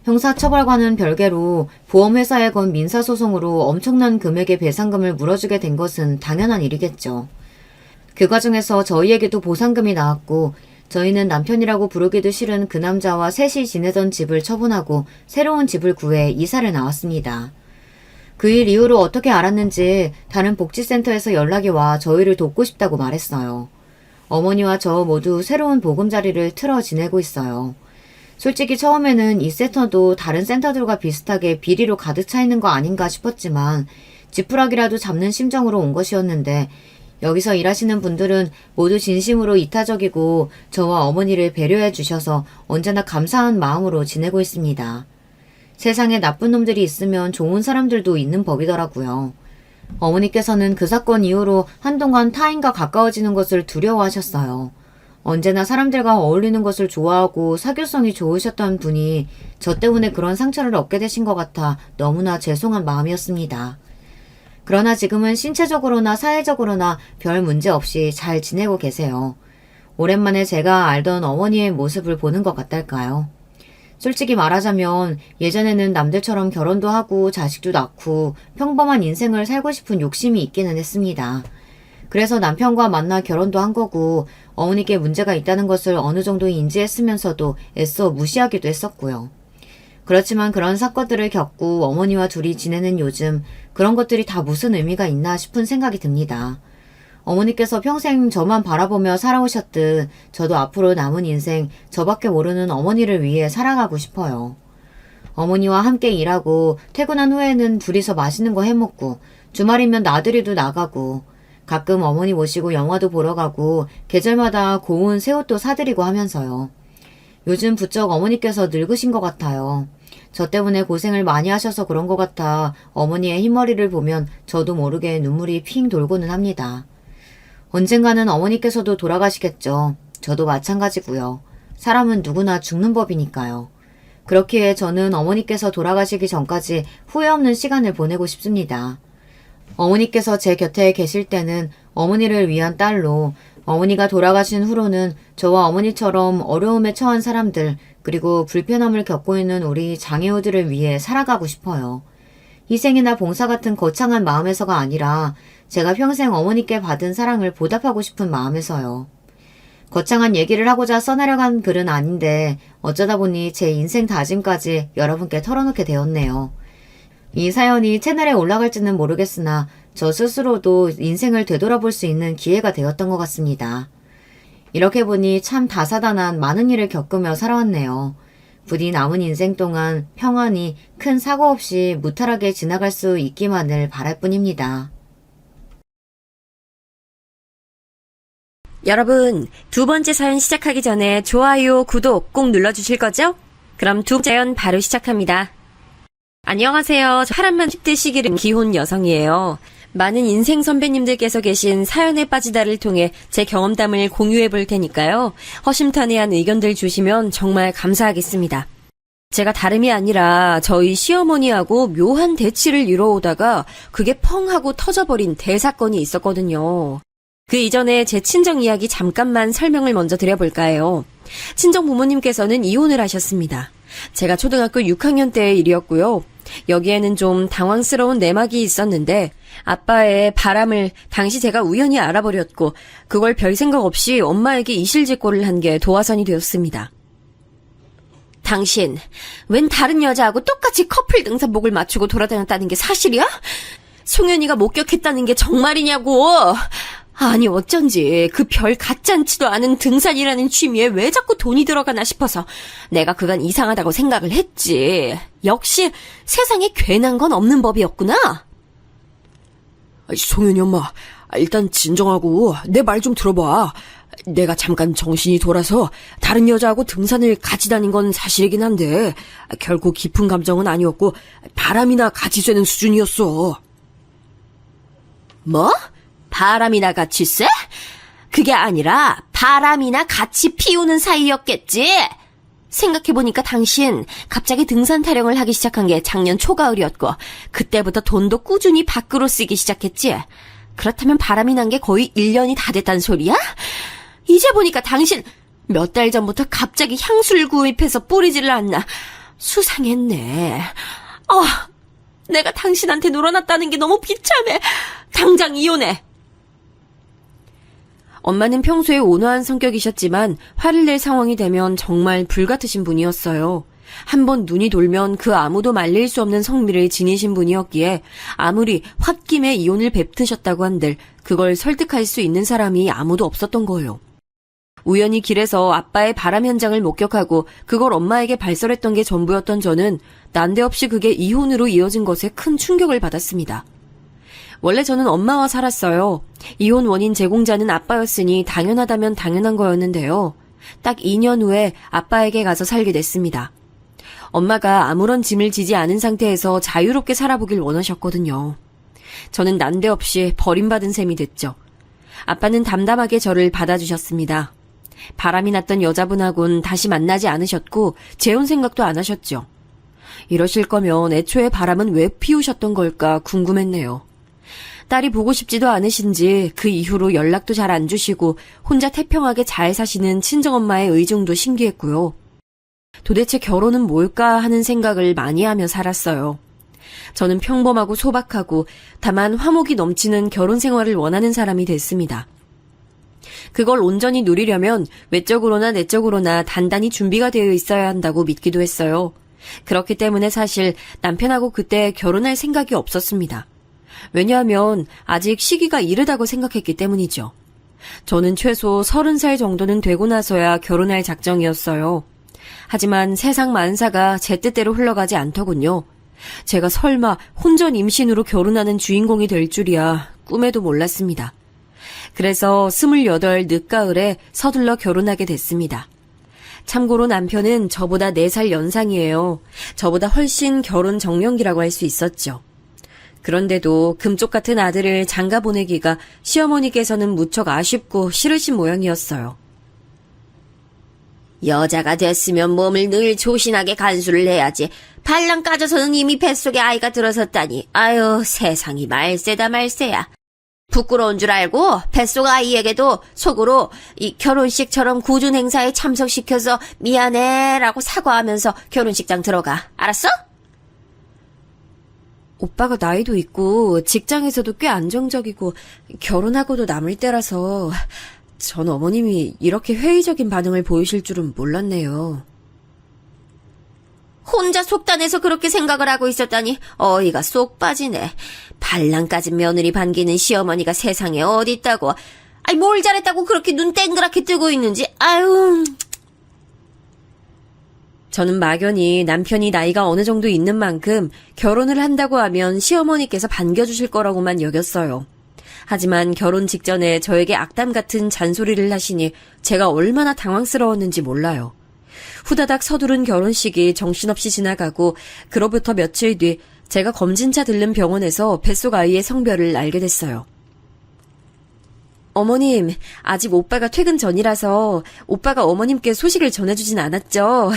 형사처벌과는 별개로 보험회사에 건 민사소송으로 엄청난 금액의 배상금을 물어주게 된 것은 당연한 일이겠죠. 그 과정에서 저희에게도 보상금이 나왔고 저희는 남편이라고 부르기도 싫은 그 남자와 셋이 지내던 집을 처분하고 새로운 집을 구해 이사를 나왔습니다. 그 일 이후로 어떻게 알았는지 다른 복지센터에서 연락이 와 저희를 돕고 싶다고 말했어요. 어머니와 저 모두 새로운 보금자리를 틀어 지내고 있어요. 솔직히 처음에는 이 센터도 다른 센터들과 비슷하게 비리로 가득 차 있는 거 아닌가 싶었지만 지푸라기라도 잡는 심정으로 온 것이었는데 여기서 일하시는 분들은 모두 진심으로 이타적이고 저와 어머니를 배려해 주셔서 언제나 감사한 마음으로 지내고 있습니다. 세상에 나쁜 놈들이 있으면 좋은 사람들도 있는 법이더라고요. 어머니께서는 그 사건 이후로 한동안 타인과 가까워지는 것을 두려워하셨어요. 언제나 사람들과 어울리는 것을 좋아하고 사교성이 좋으셨던 분이 저 때문에 그런 상처를 얻게 되신 것 같아 너무나 죄송한 마음이었습니다. 그러나 지금은 신체적으로나 사회적으로나 별 문제 없이 잘 지내고 계세요. 오랜만에 제가 알던 어머니의 모습을 보는 것 같달까요? 솔직히 말하자면 예전에는 남들처럼 결혼도 하고 자식도 낳고 평범한 인생을 살고 싶은 욕심이 있기는 했습니다. 그래서 남편과 만나 결혼도 한 거고 어머니께 문제가 있다는 것을 어느 정도 인지했으면서도 애써 무시하기도 했었고요. 그렇지만 그런 사건들을 겪고 어머니와 둘이 지내는 요즘 그런 것들이 다 무슨 의미가 있나 싶은 생각이 듭니다. 어머니께서 평생 저만 바라보며 살아오셨듯 저도 앞으로 남은 인생 저밖에 모르는 어머니를 위해 살아가고 싶어요. 어머니와 함께 일하고 퇴근한 후에는 둘이서 맛있는 거 해먹고 주말이면 나들이도 나가고 가끔 어머니 모시고 영화도 보러 가고 계절마다 고운 새 옷도 사드리고 하면서요. 요즘 부쩍 어머니께서 늙으신 것 같아요. 저 때문에 고생을 많이 하셔서 그런 것 같아 어머니의 흰머리를 보면 저도 모르게 눈물이 핑 돌고는 합니다. 언젠가는 어머니께서도 돌아가시겠죠. 저도 마찬가지고요. 사람은 누구나 죽는 법이니까요. 그렇기에 저는 어머니께서 돌아가시기 전까지 후회 없는 시간을 보내고 싶습니다. 어머니께서 제 곁에 계실 때는 어머니를 위한 딸로, 어머니가 돌아가신 후로는 저와 어머니처럼 어려움에 처한 사람들 그리고 불편함을 겪고 있는 우리 장애우들을 위해 살아가고 싶어요. 희생이나 봉사 같은 거창한 마음에서가 아니라 제가 평생 어머니께 받은 사랑을 보답하고 싶은 마음에서요. 거창한 얘기를 하고자 써내려간 글은 아닌데 어쩌다 보니 제 인생 다짐까지 여러분께 털어놓게 되었네요. 이 사연이 채널에 올라갈지는 모르겠으나 저 스스로도 인생을 되돌아볼 수 있는 기회가 되었던 것 같습니다. 이렇게 보니 참 다사다난 많은 일을 겪으며 살아왔네요. 부디 남은 인생 동안 평안히 큰 사고 없이 무탈하게 지나갈 수 있기만을 바랄 뿐입니다. 여러분, 두 번째 사연 시작하기 전에 좋아요, 구독 꼭 눌러주실 거죠? 그럼 두 번째 사연 바로 시작합니다. 안녕하세요. 저 파란만 10대 시기름 기혼 여성이에요. 많은 인생 선배님들께서 계신 사연에 빠지다를 통해 제 경험담을 공유해 볼 테니까요. 허심탄회한 의견들 주시면 정말 감사하겠습니다. 제가 다름이 아니라 저희 시어머니하고 묘한 대치를 이뤄오다가 그게 펑 하고 터져버린 대사건이 있었거든요. 그 이전에 제 친정 이야기 잠깐만 설명을 먼저 드려볼까 해요. 친정 부모님께서는 이혼을 하셨습니다. 제가 초등학교 6학년 때의 일이었고요. 여기에는 좀 당황스러운 내막이 있었는데 아빠의 바람을 당시 제가 우연히 알아버렸고 그걸 별 생각 없이 엄마에게 이실직고를 한 게 도화선이 되었습니다. 당신, 웬 다른 여자하고 똑같이 커플 등산복을 맞추고 돌아다녔다는 게 사실이야? 송현이가 목격했다는 게 정말이냐고! 아니 어쩐지 그 별 같지않지도 않은 등산이라는 취미에 왜 자꾸 돈이 들어가나 싶어서 내가 그간 이상하다고 생각을 했지. 역시 세상에 괜한 건 없는 법이었구나. 송현이 엄마, 일단 진정하고 내 말 좀 들어봐. 내가 잠깐 정신이 돌아서 다른 여자하고 등산을 같이 다닌 건 사실이긴 한데 결코 깊은 감정은 아니었고 바람이나 같이 쐬는 수준이었어. 뭐? 바람이나 같이 쐬? 그게 아니라 바람이나 같이 피우는 사이였겠지? 생각해보니까 당신 갑자기 등산 타령을 하기 시작한 게 작년 초가을이었고 그때부터 돈도 꾸준히 밖으로 쓰기 시작했지? 그렇다면 바람이 난 게 거의 1년이 다 됐단 소리야? 이제 보니까 당신 몇 달 전부터 갑자기 향수를 구입해서 뿌리지를 않나. 수상했네. 내가 당신한테 놀아놨다는 게 너무 비참해. 당장 이혼해. 엄마는 평소에 온화한 성격이셨지만 화를 낼 상황이 되면 정말 불같으신 분이었어요. 한번 눈이 돌면 그 아무도 말릴 수 없는 성미를 지니신 분이었기에 아무리 홧김에 이혼을 뱉으셨다고 한들 그걸 설득할 수 있는 사람이 아무도 없었던 거예요. 우연히 길에서 아빠의 바람 현장을 목격하고 그걸 엄마에게 발설했던 게 전부였던 저는 난데없이 그게 이혼으로 이어진 것에 큰 충격을 받았습니다. 원래 저는 엄마와 살았어요. 이혼 원인 제공자는 아빠였으니 당연하다면 당연한 거였는데요. 딱 2년 후에 아빠에게 가서 살게 됐습니다. 엄마가 아무런 짐을 지지 않은 상태에서 자유롭게 살아보길 원하셨거든요. 저는 난데없이 버림받은 셈이 됐죠. 아빠는 담담하게 저를 받아주셨습니다. 바람이 났던 여자분하고는 다시 만나지 않으셨고 재혼 생각도 안 하셨죠. 이러실 거면 애초에 바람은 왜 피우셨던 걸까 궁금했네요. 딸이 보고 싶지도 않으신지 그 이후로 연락도 잘 안 주시고 혼자 태평하게 잘 사시는 친정엄마의 의중도 신기했고요. 도대체 결혼은 뭘까 하는 생각을 많이 하며 살았어요. 저는 평범하고 소박하고 다만 화목이 넘치는 결혼 생활을 원하는 사람이 됐습니다. 그걸 온전히 누리려면 외적으로나 내적으로나 단단히 준비가 되어 있어야 한다고 믿기도 했어요. 그렇기 때문에 사실 남편하고 그때 결혼할 생각이 없었습니다. 왜냐하면 아직 시기가 이르다고 생각했기 때문이죠. 저는 최소 30살 정도는 되고 나서야 결혼할 작정이었어요. 하지만 세상 만사가 제 뜻대로 흘러가지 않더군요. 제가 설마 혼전 임신으로 결혼하는 주인공이 될 줄이야 꿈에도 몰랐습니다. 그래서 28 늦가을에 서둘러 결혼하게 됐습니다. 참고로 남편은 저보다 4살 연상이에요. 저보다 훨씬 결혼 정년기라고 할 수 있었죠. 그런데도 금쪽 같은 아들을 장가 보내기가 시어머니께서는 무척 아쉽고 싫으신 모양이었어요. 여자가 됐으면 몸을 늘 조신하게 간수를 해야지. 발랑 까져서는 이미 뱃속에 아이가 들어섰다니. 아유, 세상이 말세다 말세야. 부끄러운 줄 알고 뱃속 아이에게도 속으로 이 결혼식처럼 굳은 행사에 참석시켜서 미안해라고 사과하면서 결혼식장 들어가. 알았어? 오빠가 나이도 있고 직장에서도 꽤 안정적이고 결혼하고도 남을 때라서 전 어머님이 이렇게 회의적인 반응을 보이실 줄은 몰랐네요. 혼자 속단해서 그렇게 생각을 하고 있었다니 어이가 쏙 빠지네. 발랑 까진 며느리 반기는 시어머니가 세상에 어디 있다고. 아이 뭘 잘했다고 그렇게 눈 땡그랗게 뜨고 있는지. 아유. 저는 막연히 남편이 나이가 어느 정도 있는 만큼 결혼을 한다고 하면 시어머니께서 반겨주실 거라고만 여겼어요. 하지만 결혼 직전에 저에게 악담 같은 잔소리를 하시니 제가 얼마나 당황스러웠는지 몰라요. 후다닥 서두른 결혼식이 정신없이 지나가고 그로부터 며칠 뒤 제가 검진차 들른 병원에서 뱃속 아이의 성별을 알게 됐어요. 어머님, 아직 오빠가 퇴근 전이라서 오빠가 어머님께 소식을 전해주진 않았죠.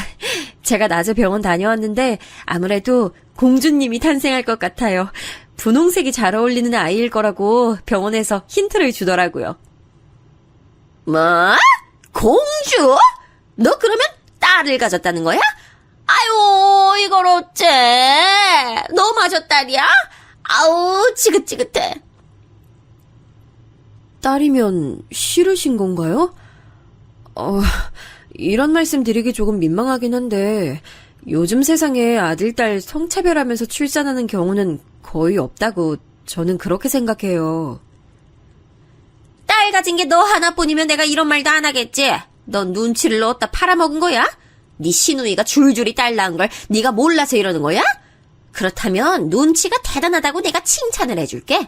제가 낮에 병원 다녀왔는데 아무래도 공주님이 탄생할 것 같아요. 분홍색이 잘 어울리는 아이일 거라고 병원에서 힌트를 주더라고요. 뭐? 공주? 너 그러면 딸을 가졌다는 거야? 아유, 이걸 어째? 너 마저 딸이야? 아우, 지긋지긋해. 딸이면 싫으신 건가요? 이런 말씀 드리기 조금 민망하긴 한데 요즘 세상에 아들, 딸 성차별하면서 출산하는 경우는 거의 없다고 저는 그렇게 생각해요. 딸 가진 게 너 하나뿐이면 내가 이런 말도 안 하겠지? 넌 눈치를 넣었다 팔아먹은 거야? 네 시누이가 줄줄이 딸 낳은 걸 네가 몰라서 이러는 거야? 그렇다면 눈치가 대단하다고 내가 칭찬을 해줄게.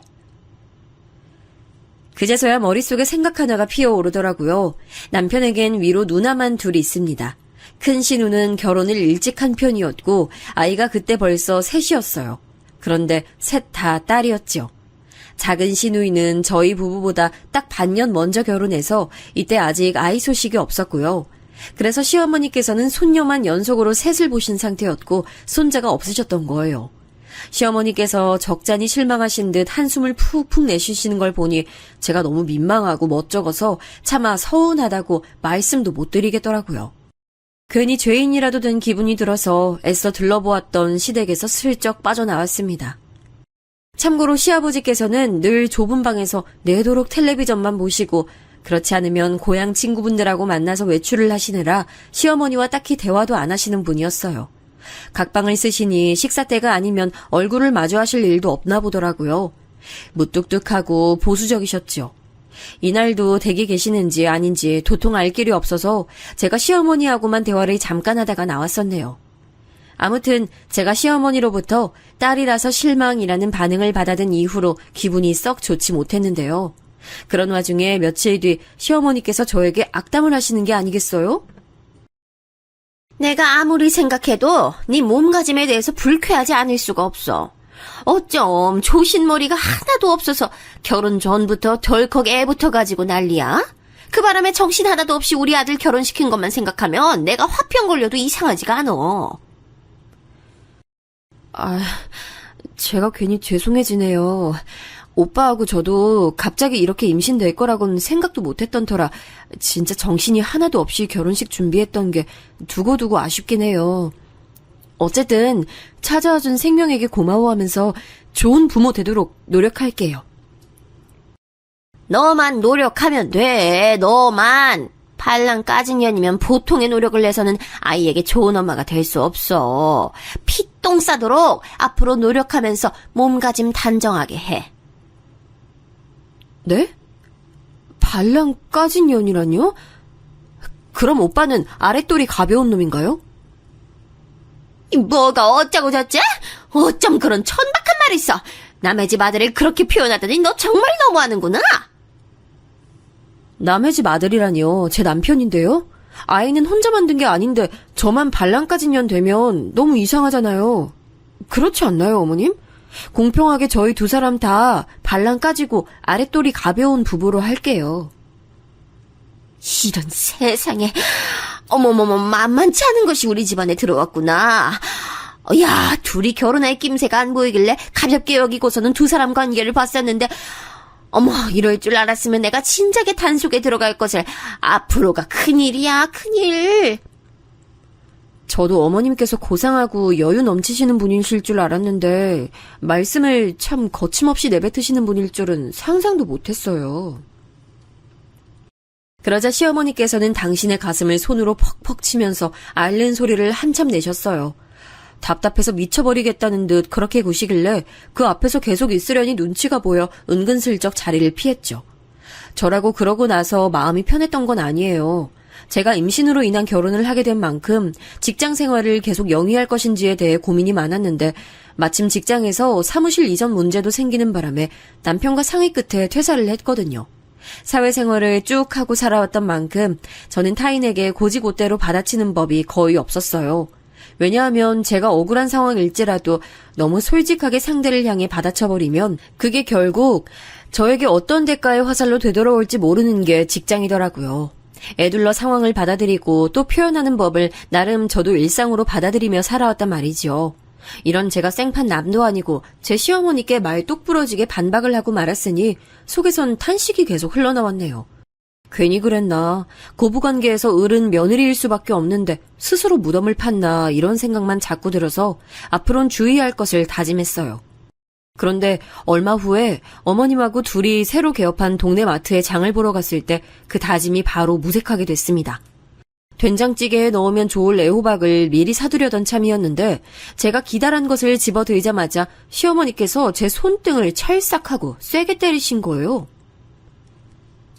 그제서야 머릿속에 생각 하나가 피어오르더라고요. 남편에겐 위로 누나만 둘이 있습니다. 큰 시누는 결혼을 일찍 한 편이었고 아이가 그때 벌써 셋이었어요. 그런데 셋 다 딸이었죠. 작은 시누이는 저희 부부보다 딱 반년 먼저 결혼해서 이때 아직 아이 소식이 없었고요. 그래서 시어머니께서는 손녀만 연속으로 셋을 보신 상태였고 손자가 없으셨던 거예요. 시어머니께서 적잖이 실망하신 듯 한숨을 푹푹 내쉬시는 걸 보니 제가 너무 민망하고 멋쩍어서 차마 서운하다고 말씀도 못 드리겠더라고요. 괜히 죄인이라도 된 기분이 들어서 애써 들러보았던 시댁에서 슬쩍 빠져나왔습니다. 참고로 시아버지께서는 늘 좁은 방에서 내도록 텔레비전만 보시고 그렇지 않으면 고향 친구분들하고 만나서 외출을 하시느라 시어머니와 딱히 대화도 안 하시는 분이었어요. 각방을 쓰시니 식사 때가 아니면 얼굴을 마주하실 일도 없나 보더라고요. 무뚝뚝하고 보수적이셨죠. 이날도 댁에 계시는지 아닌지 도통 알 길이 없어서 제가 시어머니하고만 대화를 잠깐 하다가 나왔었네요. 아무튼 제가 시어머니로부터 딸이라서 실망이라는 반응을 받아든 이후로 기분이 썩 좋지 못했는데요. 그런 와중에 며칠 뒤 시어머니께서 저에게 악담을 하시는 게 아니겠어요? 내가 아무리 생각해도 네 몸가짐에 대해서 불쾌하지 않을 수가 없어. 어쩜 조신머리가 하나도 없어서 결혼 전부터 덜컥 애부터 가지고 난리야? 그 바람에 정신 하나도 없이 우리 아들 결혼시킨 것만 생각하면 내가 화병 걸려도 이상하지가 않어. 제가 괜히 죄송해지네요. 오빠하고 저도 갑자기 이렇게 임신될 거라고는 생각도 못했던 터라 진짜 정신이 하나도 없이 결혼식 준비했던 게 두고두고 아쉽긴 해요. 어쨌든 찾아와준 생명에게 고마워하면서 좋은 부모 되도록 노력할게요. 너만 노력하면 돼. 너만. 발랑 까진 년이면 보통의 노력을 내서는 아이에게 좋은 엄마가 될 수 없어. 피똥 싸도록 앞으로 노력하면서 몸가짐 단정하게 해. 네? 발랑 까진 년이라뇨? 그럼 오빠는 아랫돌이 가벼운 놈인가요? 뭐가 어쩌고 저쩌? 어쩜 그런 천박한 말을 써. 남의 집 아들을 그렇게 표현하더니 너 정말 너무하는구나. 남의 집 아들이라뇨. 제 남편인데요. 아이는 혼자 만든 게 아닌데 저만 발랑 까진 년 되면 너무 이상하잖아요. 그렇지 않나요, 어머님? 공평하게 저희 두 사람 다 발랑 까지고 아랫돌이 가벼운 부부로 할게요. 이런 세상에. 어머머머, 만만치 않은 것이 우리 집안에 들어왔구나. 야, 둘이 결혼할 낌새가 안 보이길래 가볍게 여기고서는 두 사람 관계를 봤었는데, 어머, 이럴 줄 알았으면 내가 진작에 단속에 들어갈 것을. 앞으로가 큰일이야, 큰일. 저도 어머님께서 고상하고 여유 넘치시는 분이실 줄 알았는데 말씀을 참 거침없이 내뱉으시는 분일 줄은 상상도 못했어요. 그러자 시어머니께서는 당신의 가슴을 손으로 퍽퍽 치면서 앓는 소리를 한참 내셨어요. 답답해서 미쳐버리겠다는 듯 그렇게 구시길래 그 앞에서 계속 있으려니 눈치가 보여 은근슬쩍 자리를 피했죠. 저라고 그러고 나서 마음이 편했던 건 아니에요. 제가 임신으로 인한 결혼을 하게 된 만큼 직장 생활을 계속 영위할 것인지에 대해 고민이 많았는데 마침 직장에서 사무실 이전 문제도 생기는 바람에 남편과 상의 끝에 퇴사를 했거든요. 사회생활을 쭉 하고 살아왔던 만큼 저는 타인에게 고지고대로 받아치는 법이 거의 없었어요. 왜냐하면 제가 억울한 상황일지라도 너무 솔직하게 상대를 향해 받아쳐버리면 그게 결국 저에게 어떤 대가의 화살로 되돌아올지 모르는 게 직장이더라고요. 애둘러 상황을 받아들이고 또 표현하는 법을 나름 저도 일상으로 받아들이며 살아왔단 말이죠. 이런 제가 생판 남도 아니고 제 시어머니께 말 똑부러지게 반박을 하고 말았으니 속에선 탄식이 계속 흘러나왔네요. 괜히 그랬나. 고부관계에서 을은 며느리일 수밖에 없는데 스스로 무덤을 팠나 이런 생각만 자꾸 들어서 앞으론 주의할 것을 다짐했어요. 그런데 얼마 후에 어머님하고 둘이 새로 개업한 동네 마트에 장을 보러 갔을 때 그 다짐이 바로 무색하게 됐습니다. 된장찌개에 넣으면 좋을 애호박을 미리 사두려던 참이었는데 제가 기다란 것을 집어들자마자 시어머니께서 제 손등을 찰싹하고 세게 때리신 거예요.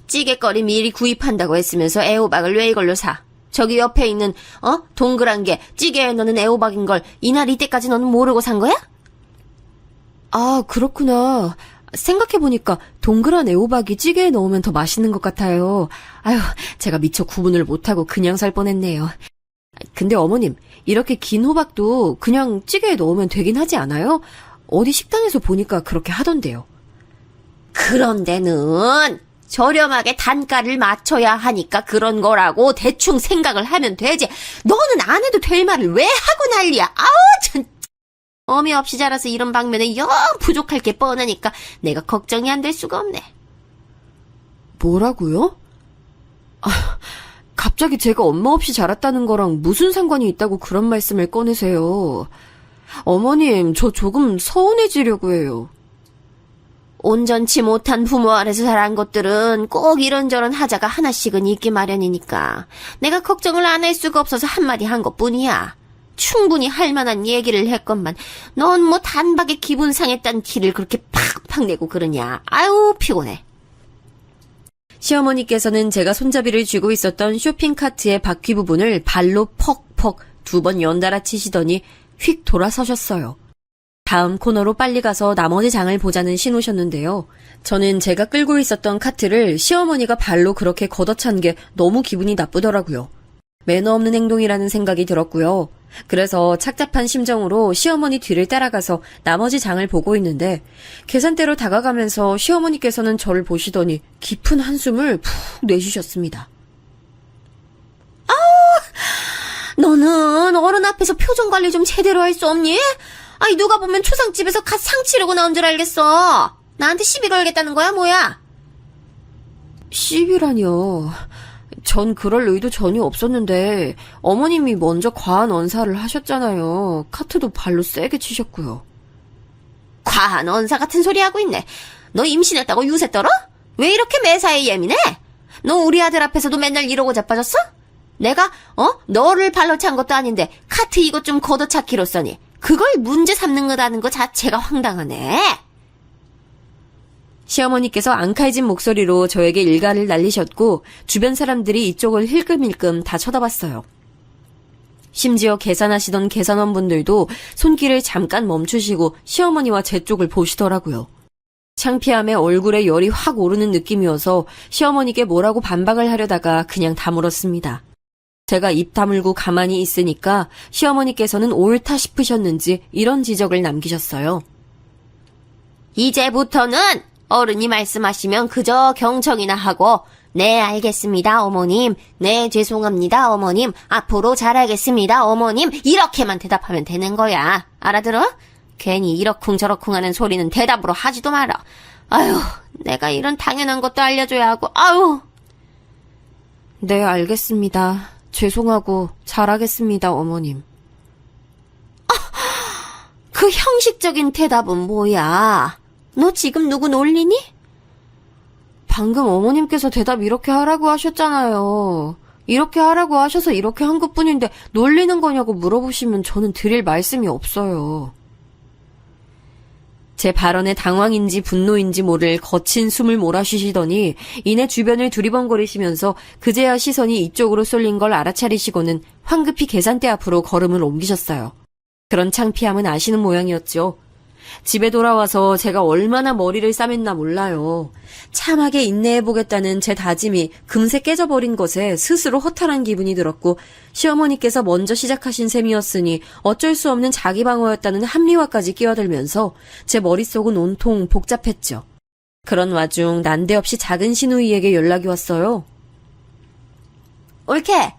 찌개거리 미리 구입한다고 했으면서 애호박을 왜 이걸로 사? 저기 옆에 있는 동그란 게 찌개에 넣는 애호박인 걸 이날 이때까지 너는 모르고 산 거야? 아, 그렇구나. 생각해보니까 동그란 애호박이 찌개에 넣으면 더 맛있는 것 같아요. 아유, 제가 미처 구분을 못하고 그냥 살 뻔했네요. 근데 어머님, 이렇게 긴 호박도 그냥 찌개에 넣으면 되긴 하지 않아요? 어디 식당에서 보니까 그렇게 하던데요. 그런 데는 저렴하게 단가를 맞춰야 하니까 그런 거라고 대충 생각을 하면 되지. 너는 안 해도 될 말을 왜 하고 난리야. 아우 참. 어미 없이 자라서 이런 방면에 영 부족할 게 뻔하니까 내가 걱정이 안 될 수가 없네. 뭐라고요? 아, 갑자기 제가 엄마 없이 자랐다는 거랑 무슨 상관이 있다고 그런 말씀을 꺼내세요. 어머님, 저 조금 서운해지려고 해요. 온전치 못한 부모 아래서 자란 것들은 꼭 이런저런 하자가 하나씩은 있기 마련이니까 내가 걱정을 안 할 수가 없어서 한마디 한 것뿐이야. 충분히 할 만한 얘기를 했건만 넌 뭐 단박에 기분 상했단 티를 그렇게 팍팍 내고 그러냐. 아유 피곤해. 시어머니께서는 제가 손잡이를 쥐고 있었던 쇼핑카트의 바퀴 부분을 발로 퍽퍽 2번 연달아 치시더니 휙 돌아서셨어요. 다음 코너로 빨리 가서 나머지 장을 보자는 신호셨는데요. 저는 제가 끌고 있었던 카트를 시어머니가 발로 그렇게 걷어찬 게 너무 기분이 나쁘더라고요. 매너 없는 행동이라는 생각이 들었고요. 그래서 착잡한 심정으로 시어머니 뒤를 따라가서 나머지 장을 보고 있는데 계산대로 다가가면서 시어머니께서는 저를 보시더니 깊은 한숨을 푹 내쉬셨습니다. 너는 어른 앞에서 표정 관리 좀 제대로 할 수 없니? 아니 누가 보면 초상집에서 갓 상 치르고 나온 줄 알겠어. 나한테 시비 걸겠다는 거야 뭐야? 시비라뇨. 전 그럴 의도 전혀 없었는데 어머님이 먼저 과한 언사를 하셨잖아요. 카트도 발로 세게 치셨고요. 과한 언사 같은 소리 하고 있네. 너 임신했다고 유세 떨어? 왜 이렇게 매사에 예민해? 너 우리 아들 앞에서도 맨날 이러고 자빠졌어? 내가 너를 발로 찬 것도 아닌데 카트 이것 좀 걷어차기로써니 그걸 문제 삼는 거라는 거 자체가 황당하네. 시어머니께서 앙칼진 목소리로 저에게 일가를 날리셨고 주변 사람들이 이쪽을 힐끔힐끔 다 쳐다봤어요. 심지어 계산하시던 계산원분들도 손길을 잠깐 멈추시고 시어머니와 제 쪽을 보시더라고요. 창피함에 얼굴에 열이 확 오르는 느낌이어서 시어머니께 뭐라고 반박을 하려다가 그냥 다물었습니다. 제가 입 다물고 가만히 있으니까 시어머니께서는 옳다 싶으셨는지 이런 지적을 남기셨어요. 이제부터는 어른이 말씀하시면 그저 경청이나 하고 네 알겠습니다 어머님, 네 죄송합니다 어머님, 앞으로 잘하겠습니다 어머님 이렇게만 대답하면 되는 거야. 알아들어? 괜히 이러쿵저러쿵 하는 소리는 대답으로 하지도 마라. 아유 내가 이런 당연한 것도 알려줘야 하고 아유. 네, 알겠습니다. 죄송하고 잘하겠습니다, 어머님. 그 형식적인 대답은 뭐야? 너 지금 누구 놀리니? 방금 어머님께서 대답 이렇게 하라고 하셨잖아요. 이렇게 하라고 하셔서 이렇게 한 것뿐인데 놀리는 거냐고 물어보시면 저는 드릴 말씀이 없어요. 제 발언에 당황인지 분노인지 모를 거친 숨을 몰아쉬시더니 이내 주변을 두리번거리시면서 그제야 시선이 이쪽으로 쏠린 걸 알아차리시고는 황급히 계산대 앞으로 걸음을 옮기셨어요. 그런 창피함은 아시는 모양이었죠. 집에 돌아와서 제가 얼마나 머리를 싸맸나 몰라요. 참하게 인내해보겠다는 제 다짐이 금세 깨져버린 것에 스스로 허탈한 기분이 들었고 시어머니께서 먼저 시작하신 셈이었으니 어쩔 수 없는 자기 방어였다는 합리화까지 끼어들면서 제 머릿속은 온통 복잡했죠. 그런 와중 난데없이 작은 시누이에게 연락이 왔어요. 올케,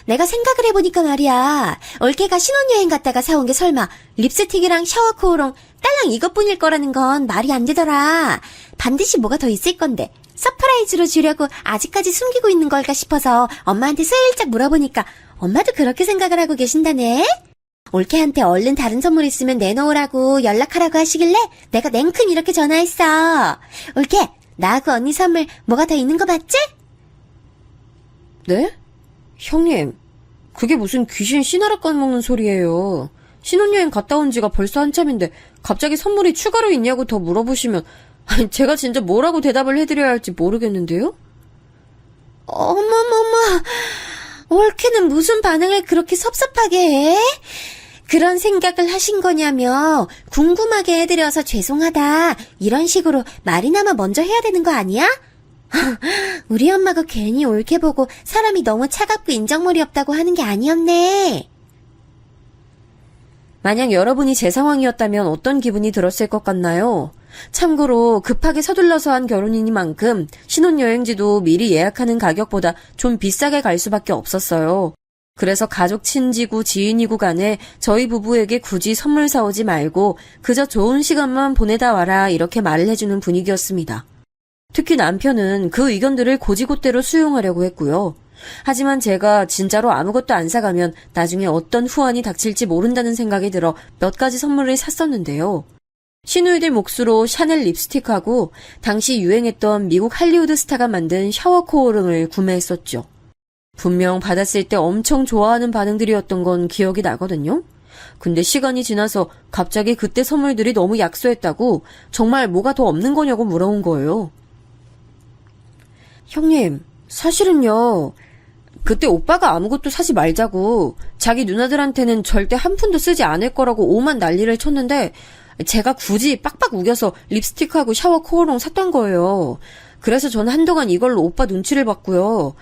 내가 생각을 해보니까 말이야. 올케가 신혼여행 갔다가 사온 게 설마 립스틱이랑 샤워 코어롱 딸랑 이것뿐일 거라는 건 말이 안 되더라. 반드시 뭐가 더 있을 건데 서프라이즈로 주려고 아직까지 숨기고 있는 걸까 싶어서 엄마한테 슬쩍 물어보니까 엄마도 그렇게 생각을 하고 계신다네. 올케한테 얼른 다른 선물 있으면 내놓으라고 연락하라고 하시길래 내가 냉큼 이렇게 전화했어. 올케, 나하고 언니 선물 뭐가 더 있는 거 맞지? 네? 형님, 그게 무슨 귀신 씨나라 까먹는 소리예요. 신혼여행 갔다 온 지가 벌써 한참인데 갑자기 선물이 추가로 있냐고 더 물어보시면 아니, 제가 진짜 뭐라고 대답을 해드려야 할지 모르겠는데요? 어머머머, 올케는 무슨 반응을 그렇게 섭섭하게 해? 그런 생각을 하신 거냐며 궁금하게 해드려서 죄송하다 이런 식으로 말이나마 먼저 해야 되는 거 아니야? 우리 엄마가 괜히 올케 보고 사람이 너무 차갑고 인정머리 없다고 하는 게 아니었네. 만약 여러분이 제 상황이었다면 어떤 기분이 들었을 것 같나요? 참고로 급하게 서둘러서 한 결혼이니만큼 신혼여행지도 미리 예약하는 가격보다 좀 비싸게 갈 수밖에 없었어요. 그래서 가족 친지고 지인이고 간에 저희 부부에게 굳이 선물 사오지 말고 그저 좋은 시간만 보내다 와라 이렇게 말을 해주는 분위기였습니다. 특히 남편은 그 의견들을 고지고대로 수용하려고 했고요. 하지만 제가 진짜로 아무것도 안 사가면 나중에 어떤 후환이 닥칠지 모른다는 생각이 들어 몇 가지 선물을 샀었는데요. 시누이들 몫으로 샤넬 립스틱하고 당시 유행했던 미국 할리우드 스타가 만든 샤워 코어링을 구매했었죠. 분명 받았을 때 엄청 좋아하는 반응들이었던 건 기억이 나거든요. 근데 시간이 지나서 갑자기 그때 선물들이 너무 약소했다고 정말 뭐가 더 없는 거냐고 물어온 거예요. 형님, 사실은요. 그때 오빠가 아무것도 사지 말자고 자기 누나들한테는 절대 한 푼도 쓰지 않을 거라고 오만 난리를 쳤는데 제가 굳이 빡빡 우겨서 립스틱하고 샤워 코어롱 샀던 거예요. 그래서 저는 한동안 이걸로 오빠 눈치를 봤고요.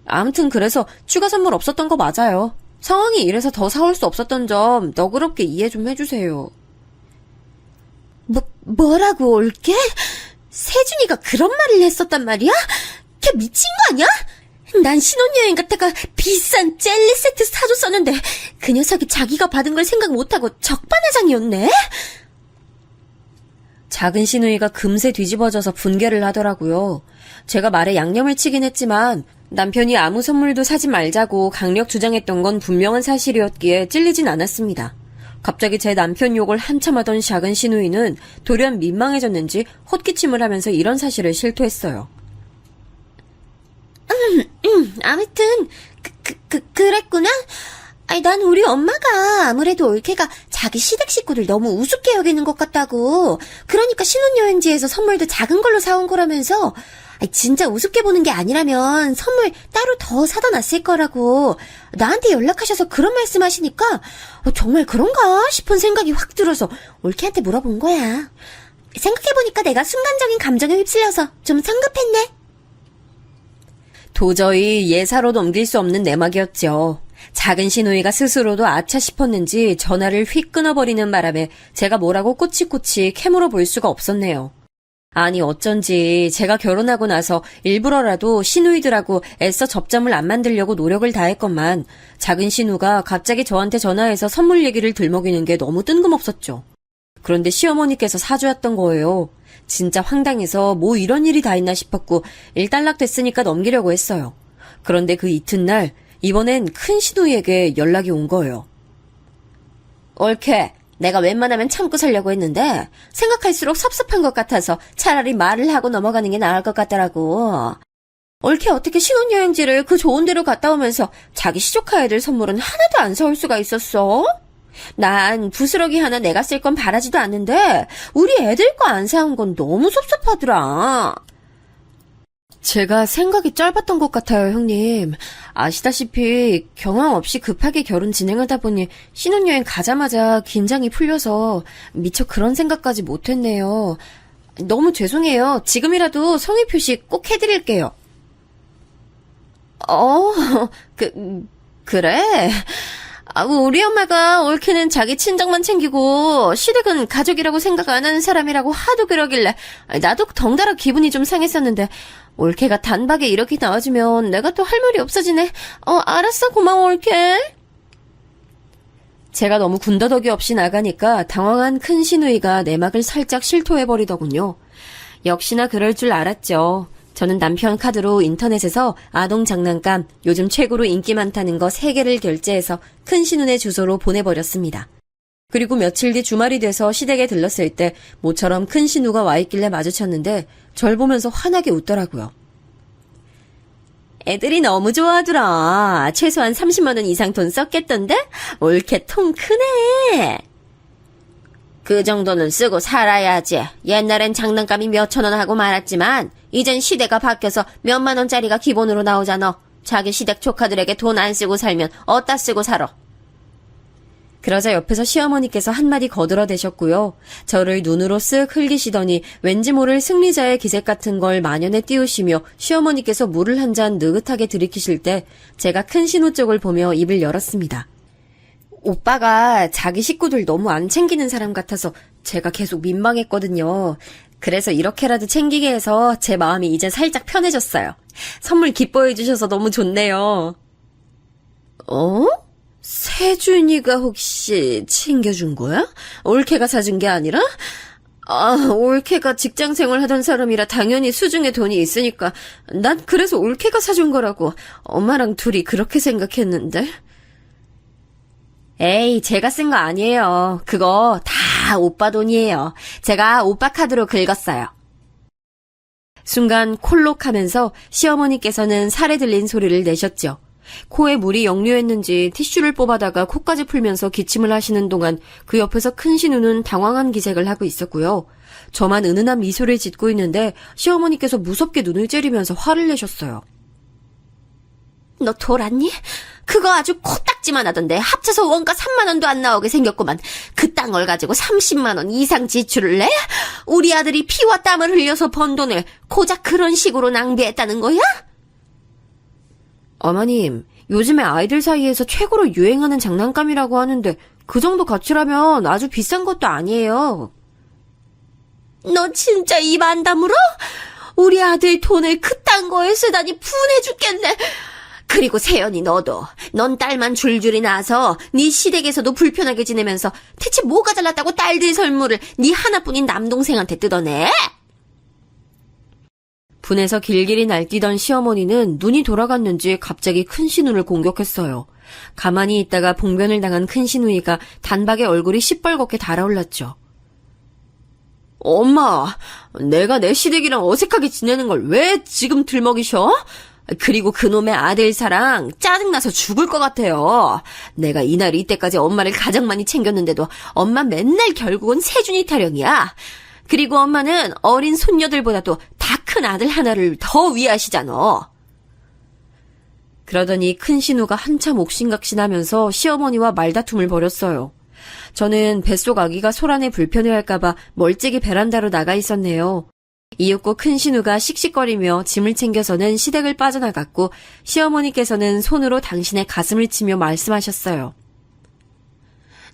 아무튼 그래서 추가 선물 없었던 거 맞아요. 상황이 이래서 더 사올 수 없었던 점 너그럽게 이해 좀 해주세요. 뭐라고 올게? 세준이가 그런 말을 했었단 말이야? 걔 미친 거 아니야? 난 신혼여행 갔다가 비싼 젤리 세트 사줬었는데 그 녀석이 자기가 받은 걸 생각 못하고 적반하장이었네? 작은 시누이가 금세 뒤집어져서 분개를 하더라고요. 제가 말에 양념을 치긴 했지만 남편이 아무 선물도 사지 말자고 강력 주장했던 건 분명한 사실이었기에 찔리진 않았습니다. 갑자기 제 남편 욕을 한참 하던 작은 시누이는 돌연 민망해졌는지 헛기침을 하면서 이런 사실을 실토했어요. 아무튼 그랬구나. 아니, 난 우리 엄마가 아무래도 올케가 자기 시댁 식구들 너무 우습게 여기는 것 같다고. 그러니까 신혼여행지에서 선물도 작은 걸로 사온 거라면서. 아니, 진짜 우습게 보는 게 아니라면 선물 따로 더 사다 놨을 거라고. 나한테 연락하셔서 그런 말씀하시니까 정말 그런가 싶은 생각이 확 들어서 올케한테 물어본 거야. 생각해보니까 내가 순간적인 감정에 휩쓸려서 좀 성급했네. 도저히 예사로 넘길 수 없는 내막이었죠. 작은 시누이가 스스로도 아차 싶었는지 전화를 휙 끊어버리는 바람에 제가 뭐라고 꼬치꼬치 캐물어 볼 수가 없었네요. 아니 어쩐지 제가 결혼하고 나서 일부러라도 시누이들하고 애써 접점을 안 만들려고 노력을 다했건만 작은 시누가 갑자기 저한테 전화해서 선물 얘기를 들먹이는 게 너무 뜬금없었죠. 그런데 시어머니께서 사주었던 거예요. 진짜 황당해서 뭐 이런 일이 다 있나 싶었고 일단락 됐으니까 넘기려고 했어요. 그런데 그 이튿날 이번엔 큰 시누이에게 연락이 온 거예요. 올케, 내가 웬만하면 참고 살려고 했는데 생각할수록 섭섭한 것 같아서 차라리 말을 하고 넘어가는 게 나을 것 같더라고. 올케 어떻게 신혼여행지를 그 좋은 데로 갔다 오면서 자기 시조카에 들 선물은 하나도 안 사올 수가 있었어? 난 부스러기 하나 내가 쓸 건 바라지도 않는데 우리 애들 거 안 사온 건 너무 섭섭하더라. 제가 생각이 짧았던 것 같아요, 형님. 아시다시피 경황 없이 급하게 결혼 진행하다 보니 신혼여행 가자마자 긴장이 풀려서 미처 그런 생각까지 못했네요. 너무 죄송해요. 지금이라도 성의 표시 꼭 해드릴게요. 그래? 우리 엄마가 올케는 자기 친정만 챙기고 시댁은 가족이라고 생각 안 하는 사람이라고 하도 그러길래 나도 덩달아 기분이 좀 상했었는데 올케가 단박에 이렇게 나와주면 내가 또 할 말이 없어지네. 알았어. 고마워, 올케. 제가 너무 군더더기 없이 나가니까 당황한 큰 시누이가 내막을 살짝 실토해버리더군요. 역시나 그럴 줄 알았죠. 저는 남편 카드로 인터넷에서 아동 장난감 요즘 최고로 인기 많다는 거 3개를 결제해서 큰 시누네 주소로 보내버렸습니다. 그리고 며칠 뒤 주말이 돼서 시댁에 들렀을 때 모처럼 큰 시누가 와 있길래 마주쳤는데 절 보면서 환하게 웃더라고요. 애들이 너무 좋아하더라. 최소한 30만 원 이상 돈 썼겠던데? 올케 통 크네. 그 정도는 쓰고 살아야지. 옛날엔 장난감이 몇천 원 하고 말았지만 이젠 시대가 바뀌어서 몇만 원짜리가 기본으로 나오잖아. 자기 시댁 조카들에게 돈 안 쓰고 살면 어디다 쓰고 살아. 그러자 옆에서 시어머니께서 한마디 거들어대셨고요. 저를 눈으로 쓱 흘기시더니 왠지 모를 승리자의 기색 같은 걸 만연에 띄우시며 시어머니께서 물을 한 잔 느긋하게 들이키실 때 제가 큰 신우 쪽을 보며 입을 열었습니다. 오빠가 자기 식구들 너무 안 챙기는 사람 같아서 제가 계속 민망했거든요. 그래서 이렇게라도 챙기게 해서 제 마음이 이제 살짝 편해졌어요. 선물 기뻐해 주셔서 너무 좋네요. 세준이가 혹시 챙겨준 거야? 올케가 사준 게 아니라? 올케가 직장생활 하던 사람이라 당연히 수중에 돈이 있으니까 난 그래서 올케가 사준 거라고 엄마랑 둘이 그렇게 생각했는데. 에이, 제가 쓴 거 아니에요. 그거 다 오빠 돈이에요. 제가 오빠 카드로 긁었어요. 순간 콜록하면서 시어머니께서는 살에 들린 소리를 내셨죠. 코에 물이 역류했는지 티슈를 뽑아다가 코까지 풀면서 기침을 하시는 동안 그 옆에서 큰 신우는 당황한 기색을 하고 있었고요. 저만 은은한 미소를 짓고 있는데 시어머니께서 무섭게 눈을 째리면서 화를 내셨어요. 너 돌았니? 그거 아주 코딱지만 하던데 합쳐서 원가 3만 원도 안 나오게 생겼구만. 그 땅을 가지고 30만 원 이상 지출을 내? 우리 아들이 피와 땀을 흘려서 번 돈을 고작 그런 식으로 낭비했다는 거야? 어머님, 요즘에 아이들 사이에서 최고로 유행하는 장난감이라고 하는데 그 정도 가치라면 아주 비싼 것도 아니에요. 너 진짜 입 안 다물어? 우리 아들 돈을 그딴 거에 쓰다니 분해 죽겠네. 그리고 세연이 너도 넌 딸만 줄줄이 낳아서 네 시댁에서도 불편하게 지내면서 대체 뭐가 잘났다고 딸들 선물을 네 하나뿐인 남동생한테 뜯어내? 분해서 길길이 날뛰던 시어머니는 눈이 돌아갔는지 갑자기 큰 시누를 공격했어요. 가만히 있다가 봉변을 당한 큰 시누이가 단박에 얼굴이 시뻘겋게 달아올랐죠. 엄마, 내가 내 시댁이랑 어색하게 지내는 걸 왜 지금 들먹이셔? 그리고 그놈의 아들 사랑 짜증나서 죽을 것 같아요. 내가 이날 이때까지 엄마를 가장 많이 챙겼는데도 엄마 맨날 결국은 세준이 타령이야. 그리고 엄마는 어린 손녀들보다도 다 큰 아들 하나를 더 위하시잖아. 그러더니 큰 신우가 한참 옥신각신하면서 시어머니와 말다툼을 벌였어요. 저는 뱃속 아기가 소란에 불편해할까봐 멀찍이 베란다로 나가 있었네요. 이윽고 큰 신우가 씩씩거리며 짐을 챙겨서는 시댁을 빠져나갔고 시어머니께서는 손으로 당신의 가슴을 치며 말씀하셨어요.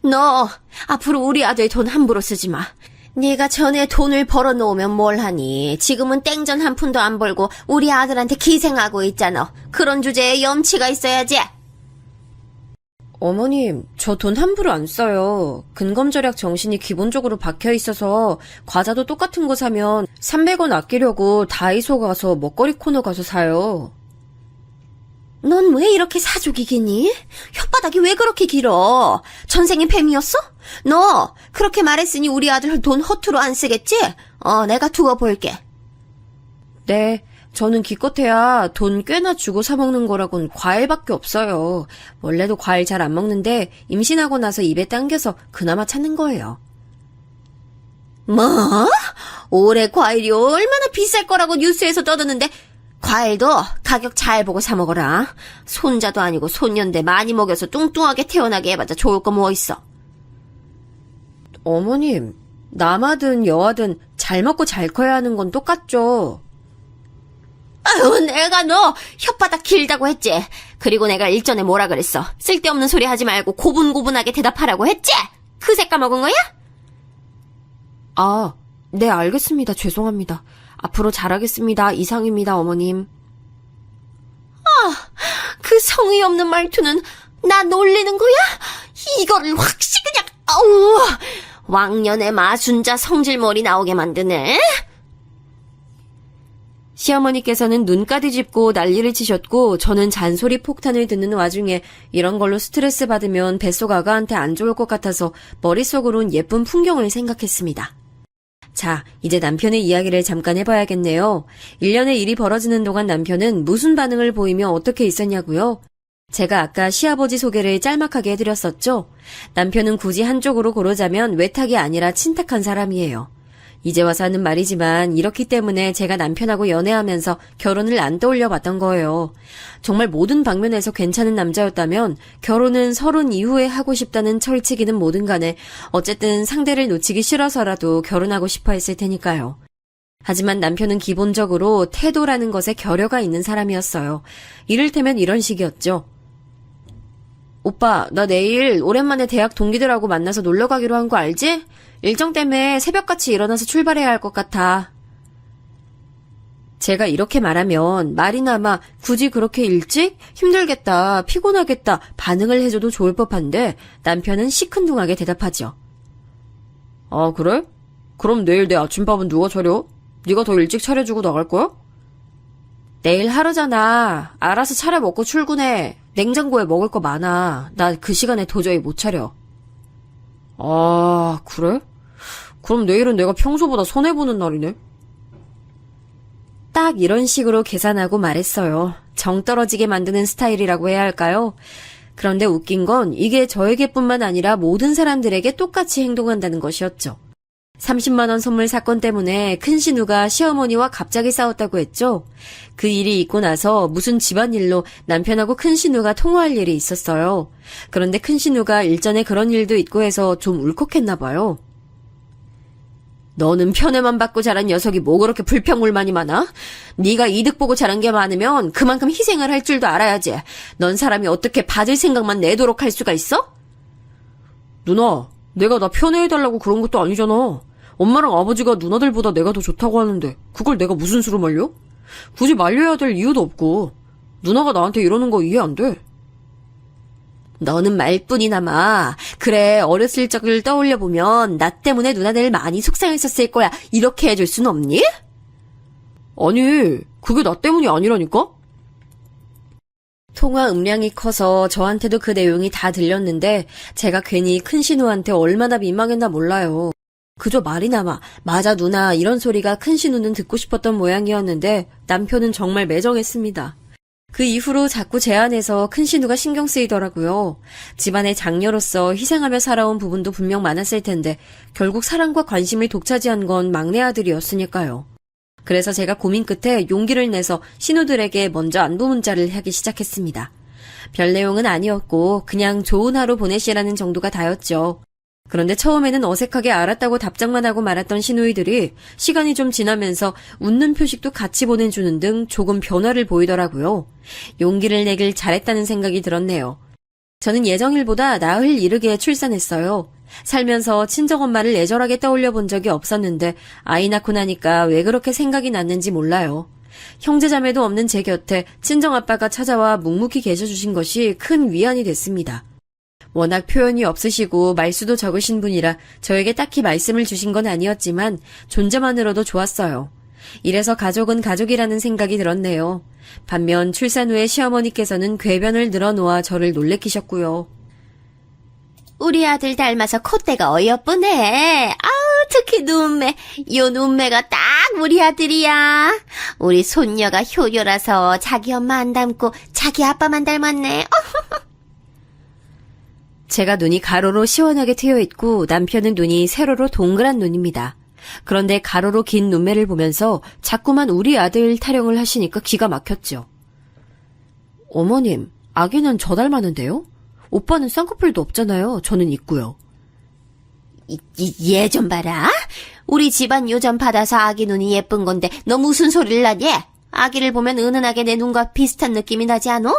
너 앞으로 우리 아들 돈 함부로 쓰지 마. 네가 전에 돈을 벌어놓으면 뭘 하니. 지금은 땡전 한 푼도 안 벌고 우리 아들한테 기생하고 있잖아. 그런 주제에 염치가 있어야지. 어머님, 저 돈 함부로 안 써요. 근검절약 정신이 기본적으로 박혀 있어서 과자도 똑같은 거 사면 300원 아끼려고 다이소 가서 먹거리 코너 가서 사요. 넌 왜 이렇게 사족이기니? 혓바닥이 왜 그렇게 길어? 전생에 뱀이었어? 너 그렇게 말했으니 우리 아들 돈 허투루 안 쓰겠지? 내가 두고 볼게. 네, 저는 기껏해야 돈 꽤나 주고 사 먹는 거라곤 과일밖에 없어요. 원래도 과일 잘 안 먹는데 임신하고 나서 입에 당겨서 그나마 찾는 거예요. 뭐? 올해 과일이 얼마나 비쌀 거라고 뉴스에서 떠드는데 과일도 가격 잘 보고 사 먹어라. 손자도 아니고 손녀인데 많이 먹여서 뚱뚱하게 태어나게 해봤자 좋을 거 뭐 있어. 어머님, 남하든 여하든 잘 먹고 잘 커야 하는 건 똑같죠. 아유, 내가 너 혓바닥 길다고 했지. 그리고 내가 일전에 뭐라 그랬어. 쓸데없는 소리 하지 말고 고분고분하게 대답하라고 했지. 그새 까먹은 거야? 아, 네, 알겠습니다. 죄송합니다. 앞으로 잘하겠습니다. 이상입니다, 어머님. 그 성의 없는 말투는 나 놀리는 거야? 이거를 확시 그냥 아우 왕년의 마순자 성질머리 나오게 만드네. 시어머니께서는 눈까지 짚고 난리를 치셨고 저는 잔소리 폭탄을 듣는 와중에 이런 걸로 스트레스 받으면 뱃속 아가한테 안 좋을 것 같아서 머릿속으론 예쁜 풍경을 생각했습니다. 자, 이제 남편의 이야기를 잠깐 해봐야겠네요. 1년의 일이 벌어지는 동안 남편은 무슨 반응을 보이며 어떻게 있었냐고요? 제가 아까 시아버지 소개를 짤막하게 해드렸었죠? 남편은 굳이 한쪽으로 고르자면 외탁이 아니라 친탁한 사람이에요. 이제 와서 하는 말이지만 이렇기 때문에 제가 남편하고 연애하면서 결혼을 안 떠올려 봤던 거예요. 정말 모든 방면에서 괜찮은 남자였다면 결혼은 30 이후에 하고 싶다는 철칙이든 뭐든 간에 어쨌든 상대를 놓치기 싫어서라도 결혼하고 싶어 했을 테니까요. 하지만 남편은 기본적으로 태도라는 것에 결여가 있는 사람이었어요. 이를테면 이런 식이었죠. 오빠, 나 내일 오랜만에 대학 동기들하고 만나서 놀러 가기로 한 거 알지? 일정 때문에 새벽같이 일어나서 출발해야 할 것 같아. 제가 이렇게 말하면 말이나마 굳이 그렇게 일찍? 힘들겠다, 피곤하겠다 반응을 해줘도 좋을 법한데 남편은 시큰둥하게 대답하죠. 아, 그래? 그럼 내일 내 아침밥은 누가 차려? 네가 더 일찍 차려주고 나갈 거야? 내일 하루잖아. 알아서 차려 먹고 출근해. 냉장고에 먹을 거 많아. 나 그 시간에 도저히 못 차려. 아, 그래? 그럼 내일은 내가 평소보다 손해보는 날이네? 딱 이런 식으로 계산하고 말했어요. 정 떨어지게 만드는 스타일이라고 해야 할까요? 그런데 웃긴 건 이게 저에게뿐만 아니라 모든 사람들에게 똑같이 행동한다는 것이었죠. 30만 원 선물 사건 때문에 큰 신우가 시어머니와 갑자기 싸웠다고 했죠. 그 일이 있고 나서 무슨 집안일로 남편하고 큰 신우가 통화할 일이 있었어요. 그런데 큰 신우가 일전에 그런 일도 있고 해서 좀 울컥했나 봐요. 너는 편애만 받고 자란 녀석이 뭐 그렇게 불평불만이 많아? 네가 이득 보고 자란 게 많으면 그만큼 희생을 할 줄도 알아야지. 넌 사람이 어떻게 받을 생각만 내도록 할 수가 있어? 누나, 내가 나 편애해달라고 그런 것도 아니잖아. 엄마랑 아버지가 누나들보다 내가 더 좋다고 하는데 그걸 내가 무슨 수로 말려? 굳이 말려야 될 이유도 없고. 누나가 나한테 이러는 거 이해 안 돼. 너는 말뿐이나마. 그래, 어렸을 적을 떠올려보면 나 때문에 누나들 많이 속상했었을 거야. 이렇게 해줄 순 없니? 아니, 그게 나 때문이 아니라니까? 통화 음량이 커서 저한테도 그 내용이 다 들렸는데 제가 괜히 큰 신우한테 얼마나 민망했나 몰라요. 그저 말이나마 맞아 누나 이런 소리가 큰 신우는 듣고 싶었던 모양이었는데 남편은 정말 매정했습니다. 그 이후로 자꾸 제 안에서 큰 신우가 신경 쓰이더라고요. 집안의 장녀로서 희생하며 살아온 부분도 분명 많았을 텐데 결국 사랑과 관심을 독차지한 건 막내 아들이었으니까요. 그래서 제가 고민 끝에 용기를 내서 신우들에게 먼저 안부 문자를 하기 시작했습니다. 별 내용은 아니었고 그냥 좋은 하루 보내시라는 정도가 다였죠. 그런데 처음에는 어색하게 알았다고 답장만 하고 말았던 시누이들이 시간이 좀 지나면서 웃는 표식도 같이 보내주는 등 조금 변화를 보이더라고요. 용기를 내길 잘했다는 생각이 들었네요. 저는 예정일보다 나흘 이르게 출산했어요. 살면서 친정엄마를 애절하게 떠올려 본 적이 없었는데 아이 낳고 나니까 왜 그렇게 생각이 났는지 몰라요. 형제자매도 없는 제 곁에 친정아빠가 찾아와 묵묵히 계셔주신 것이 큰 위안이 됐습니다. 워낙 표현이 없으시고 말수도 적으신 분이라 저에게 딱히 말씀을 주신 건 아니었지만 존재만으로도 좋았어요. 이래서 가족은 가족이라는 생각이 들었네요. 반면 출산 후에 시어머니께서는 궤변을 늘어놓아 저를 놀래키셨고요. 우리 아들 닮아서 콧대가 어여쁘네. 아우 그 눈매, 요 눈매가 딱 우리 아들이야. 우리 손녀가 효녀라서 자기 엄마 안 닮고 자기 아빠만 닮았네. 제가 눈이 가로로 시원하게 트여 있고 남편은 눈이 세로로 동그란 눈입니다. 그런데 가로로 긴 눈매를 보면서 자꾸만 우리 아들 타령을 하시니까 기가 막혔죠. 어머님, 아기는 저 닮았는데요? 오빠는 쌍꺼풀도 없잖아요. 저는 있고요. 얘 좀 봐라. 우리 집안 요즘 받아서 아기 눈이 예쁜 건데 너 무슨 소리를 하니? 아기를 보면 은은하게 내 눈과 비슷한 느낌이 나지 않어?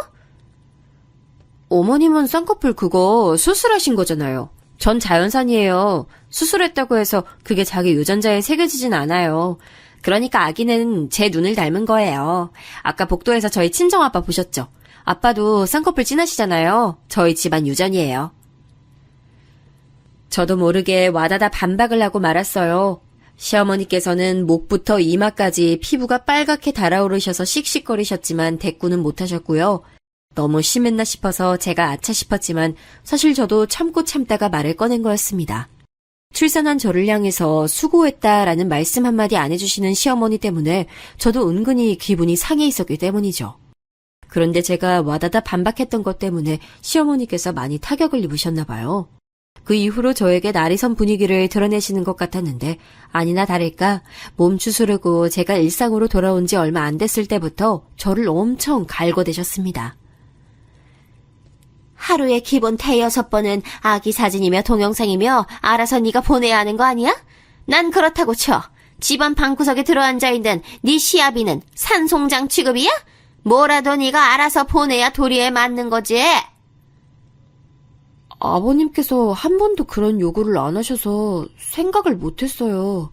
어머님은 쌍꺼풀 그거 수술하신 거잖아요. 전 자연산이에요. 수술했다고 해서 그게 자기 유전자에 새겨지진 않아요. 그러니까 아기는 제 눈을 닮은 거예요. 아까 복도에서 저희 친정아빠 보셨죠? 아빠도 쌍꺼풀 진하시잖아요. 저희 집안 유전이에요. 저도 모르게 와다다 반박을 하고 말았어요. 시어머니께서는 목부터 이마까지 피부가 빨갛게 달아오르셔서 씩씩거리셨지만 대꾸는 못하셨고요. 너무 심했나 싶어서 제가 아차 싶었지만 사실 저도 참고 참다가 말을 꺼낸 거였습니다. 출산한 저를 향해서 수고했다라는 말씀 한마디 안 해주시는 시어머니 때문에 저도 은근히 기분이 상해 있었기 때문이죠. 그런데 제가 와다다 반박했던 것 때문에 시어머니께서 많이 타격을 입으셨나 봐요. 그 이후로 저에게 날이 선 분위기를 드러내시는 것 같았는데 아니나 다를까 몸 추스르고 제가 일상으로 돌아온 지 얼마 안 됐을 때부터 저를 엄청 갈궈대셨습니다. 하루에 기본 5-6번은 아기 사진이며 동영상이며 알아서 네가 보내야 하는 거 아니야? 난 그렇다고 쳐. 집안 방구석에 들어앉아있는 네 시아비는 산송장 취급이야? 뭐라도 네가 알아서 보내야 도리에 맞는 거지. 아버님께서 한 번도 그런 요구를 안 하셔서 생각을 못했어요.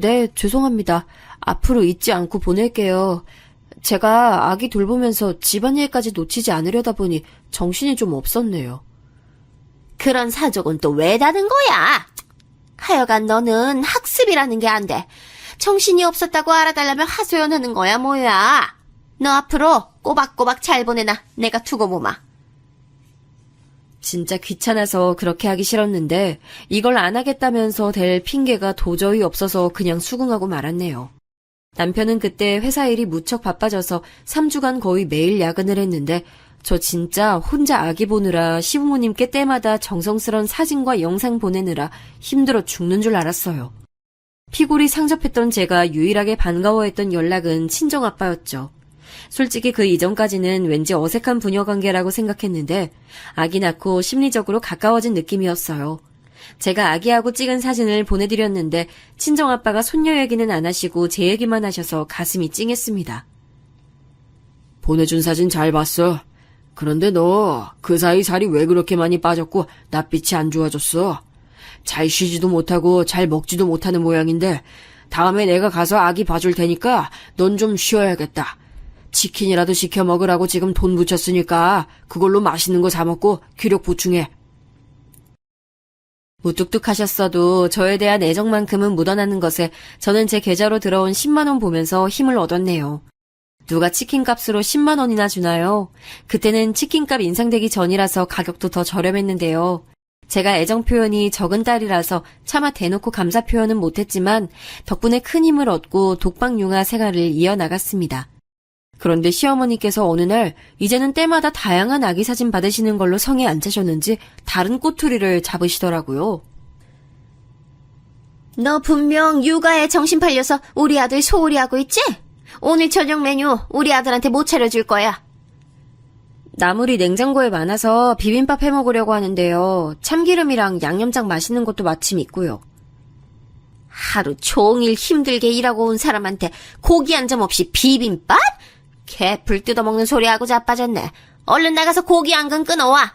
네, 죄송합니다. 앞으로 잊지 않고 보낼게요. 제가 아기 돌보면서 집안일까지 놓치지 않으려다 보니 정신이 좀 없었네요. 그런 사족은 또 왜 다는 거야? 하여간 너는 학습이라는 게 안 돼. 정신이 없었다고 알아달라면 하소연하는 거야 뭐야. 너 앞으로 꼬박꼬박 잘 보내놔. 내가 두고 보마. 진짜 귀찮아서 그렇게 하기 싫었는데 이걸 안 하겠다면서 댈 핑계가 도저히 없어서 그냥 수긍하고 말았네요. 남편은 그때 회사 일이 무척 바빠져서 3주간 거의 매일 야근을 했는데 저 진짜 혼자 아기 보느라 시부모님께 때마다 정성스런 사진과 영상 보내느라 힘들어 죽는 줄 알았어요. 피골이 상접했던 제가 유일하게 반가워했던 연락은 친정아빠였죠. 솔직히 그 이전까지는 왠지 어색한 부녀관계라고 생각했는데 아기 낳고 심리적으로 가까워진 느낌이었어요. 제가 아기하고 찍은 사진을 보내드렸는데 친정아빠가 손녀 얘기는 안 하시고 제 얘기만 하셔서 가슴이 찡했습니다. 보내준 사진 잘 봤어. 그런데 너 그 사이 살이 왜 그렇게 많이 빠졌고 낯빛이 안 좋아졌어? 잘 쉬지도 못하고 잘 먹지도 못하는 모양인데 다음에 내가 가서 아기 봐줄 테니까 넌 좀 쉬어야겠다. 치킨이라도 시켜 먹으라고 지금 돈 붙였으니까 그걸로 맛있는 거 사 먹고 기력 보충해. 무뚝뚝하셨어도 저에 대한 애정만큼은 묻어나는 것에 저는 제 계좌로 들어온 10만 원 보면서 힘을 얻었네요. 누가 치킨값으로 10만 원이나 주나요? 그때는 치킨값 인상되기 전이라서 가격도 더 저렴했는데요. 제가 애정 표현이 적은 딸이라서 차마 대놓고 감사 표현은 못했지만 덕분에 큰 힘을 얻고 독박융아 생활을 이어나갔습니다. 그런데 시어머니께서 어느 날 이제는 때마다 다양한 아기 사진 받으시는 걸로 성에 안 차셨는지 다른 꼬투리를 잡으시더라고요. 너 분명 육아에 정신 팔려서 우리 아들 소홀히 하고 있지? 오늘 저녁 메뉴 우리 아들한테 못 차려줄 거야. 나물이 냉장고에 많아서 비빔밥 해먹으려고 하는데요. 참기름이랑 양념장 맛있는 것도 마침 있고요. 하루 종일 힘들게 일하고 온 사람한테 고기 한 점 없이 비빔밥? 개풀 뜯어먹는 소리하고 자빠졌네. 얼른 나가서 고기 한 근 끊어와.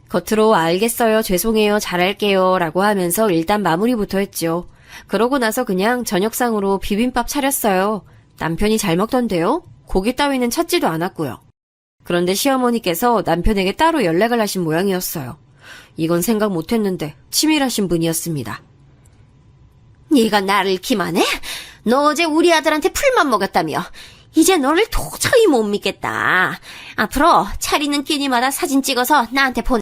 겉으로 알겠어요, 죄송해요, 잘할게요 라고 하면서 일단 마무리부터 했죠. 그러고 나서 그냥 저녁상으로 비빔밥 차렸어요. 남편이 잘 먹던데요? 고기 따위는 찾지도 않았고요. 그런데 시어머니께서 남편에게 따로 연락을 하신 모양이었어요. 이건 생각 못했는데 치밀하신 분이었습니다. 네가 나를 기만해? 너 어제 우리 아들한테 풀만 먹었다며. 이제 너를 도저히 못 믿겠다. 앞으로 차리는 끼니마다 사진 찍어서 나한테 보내.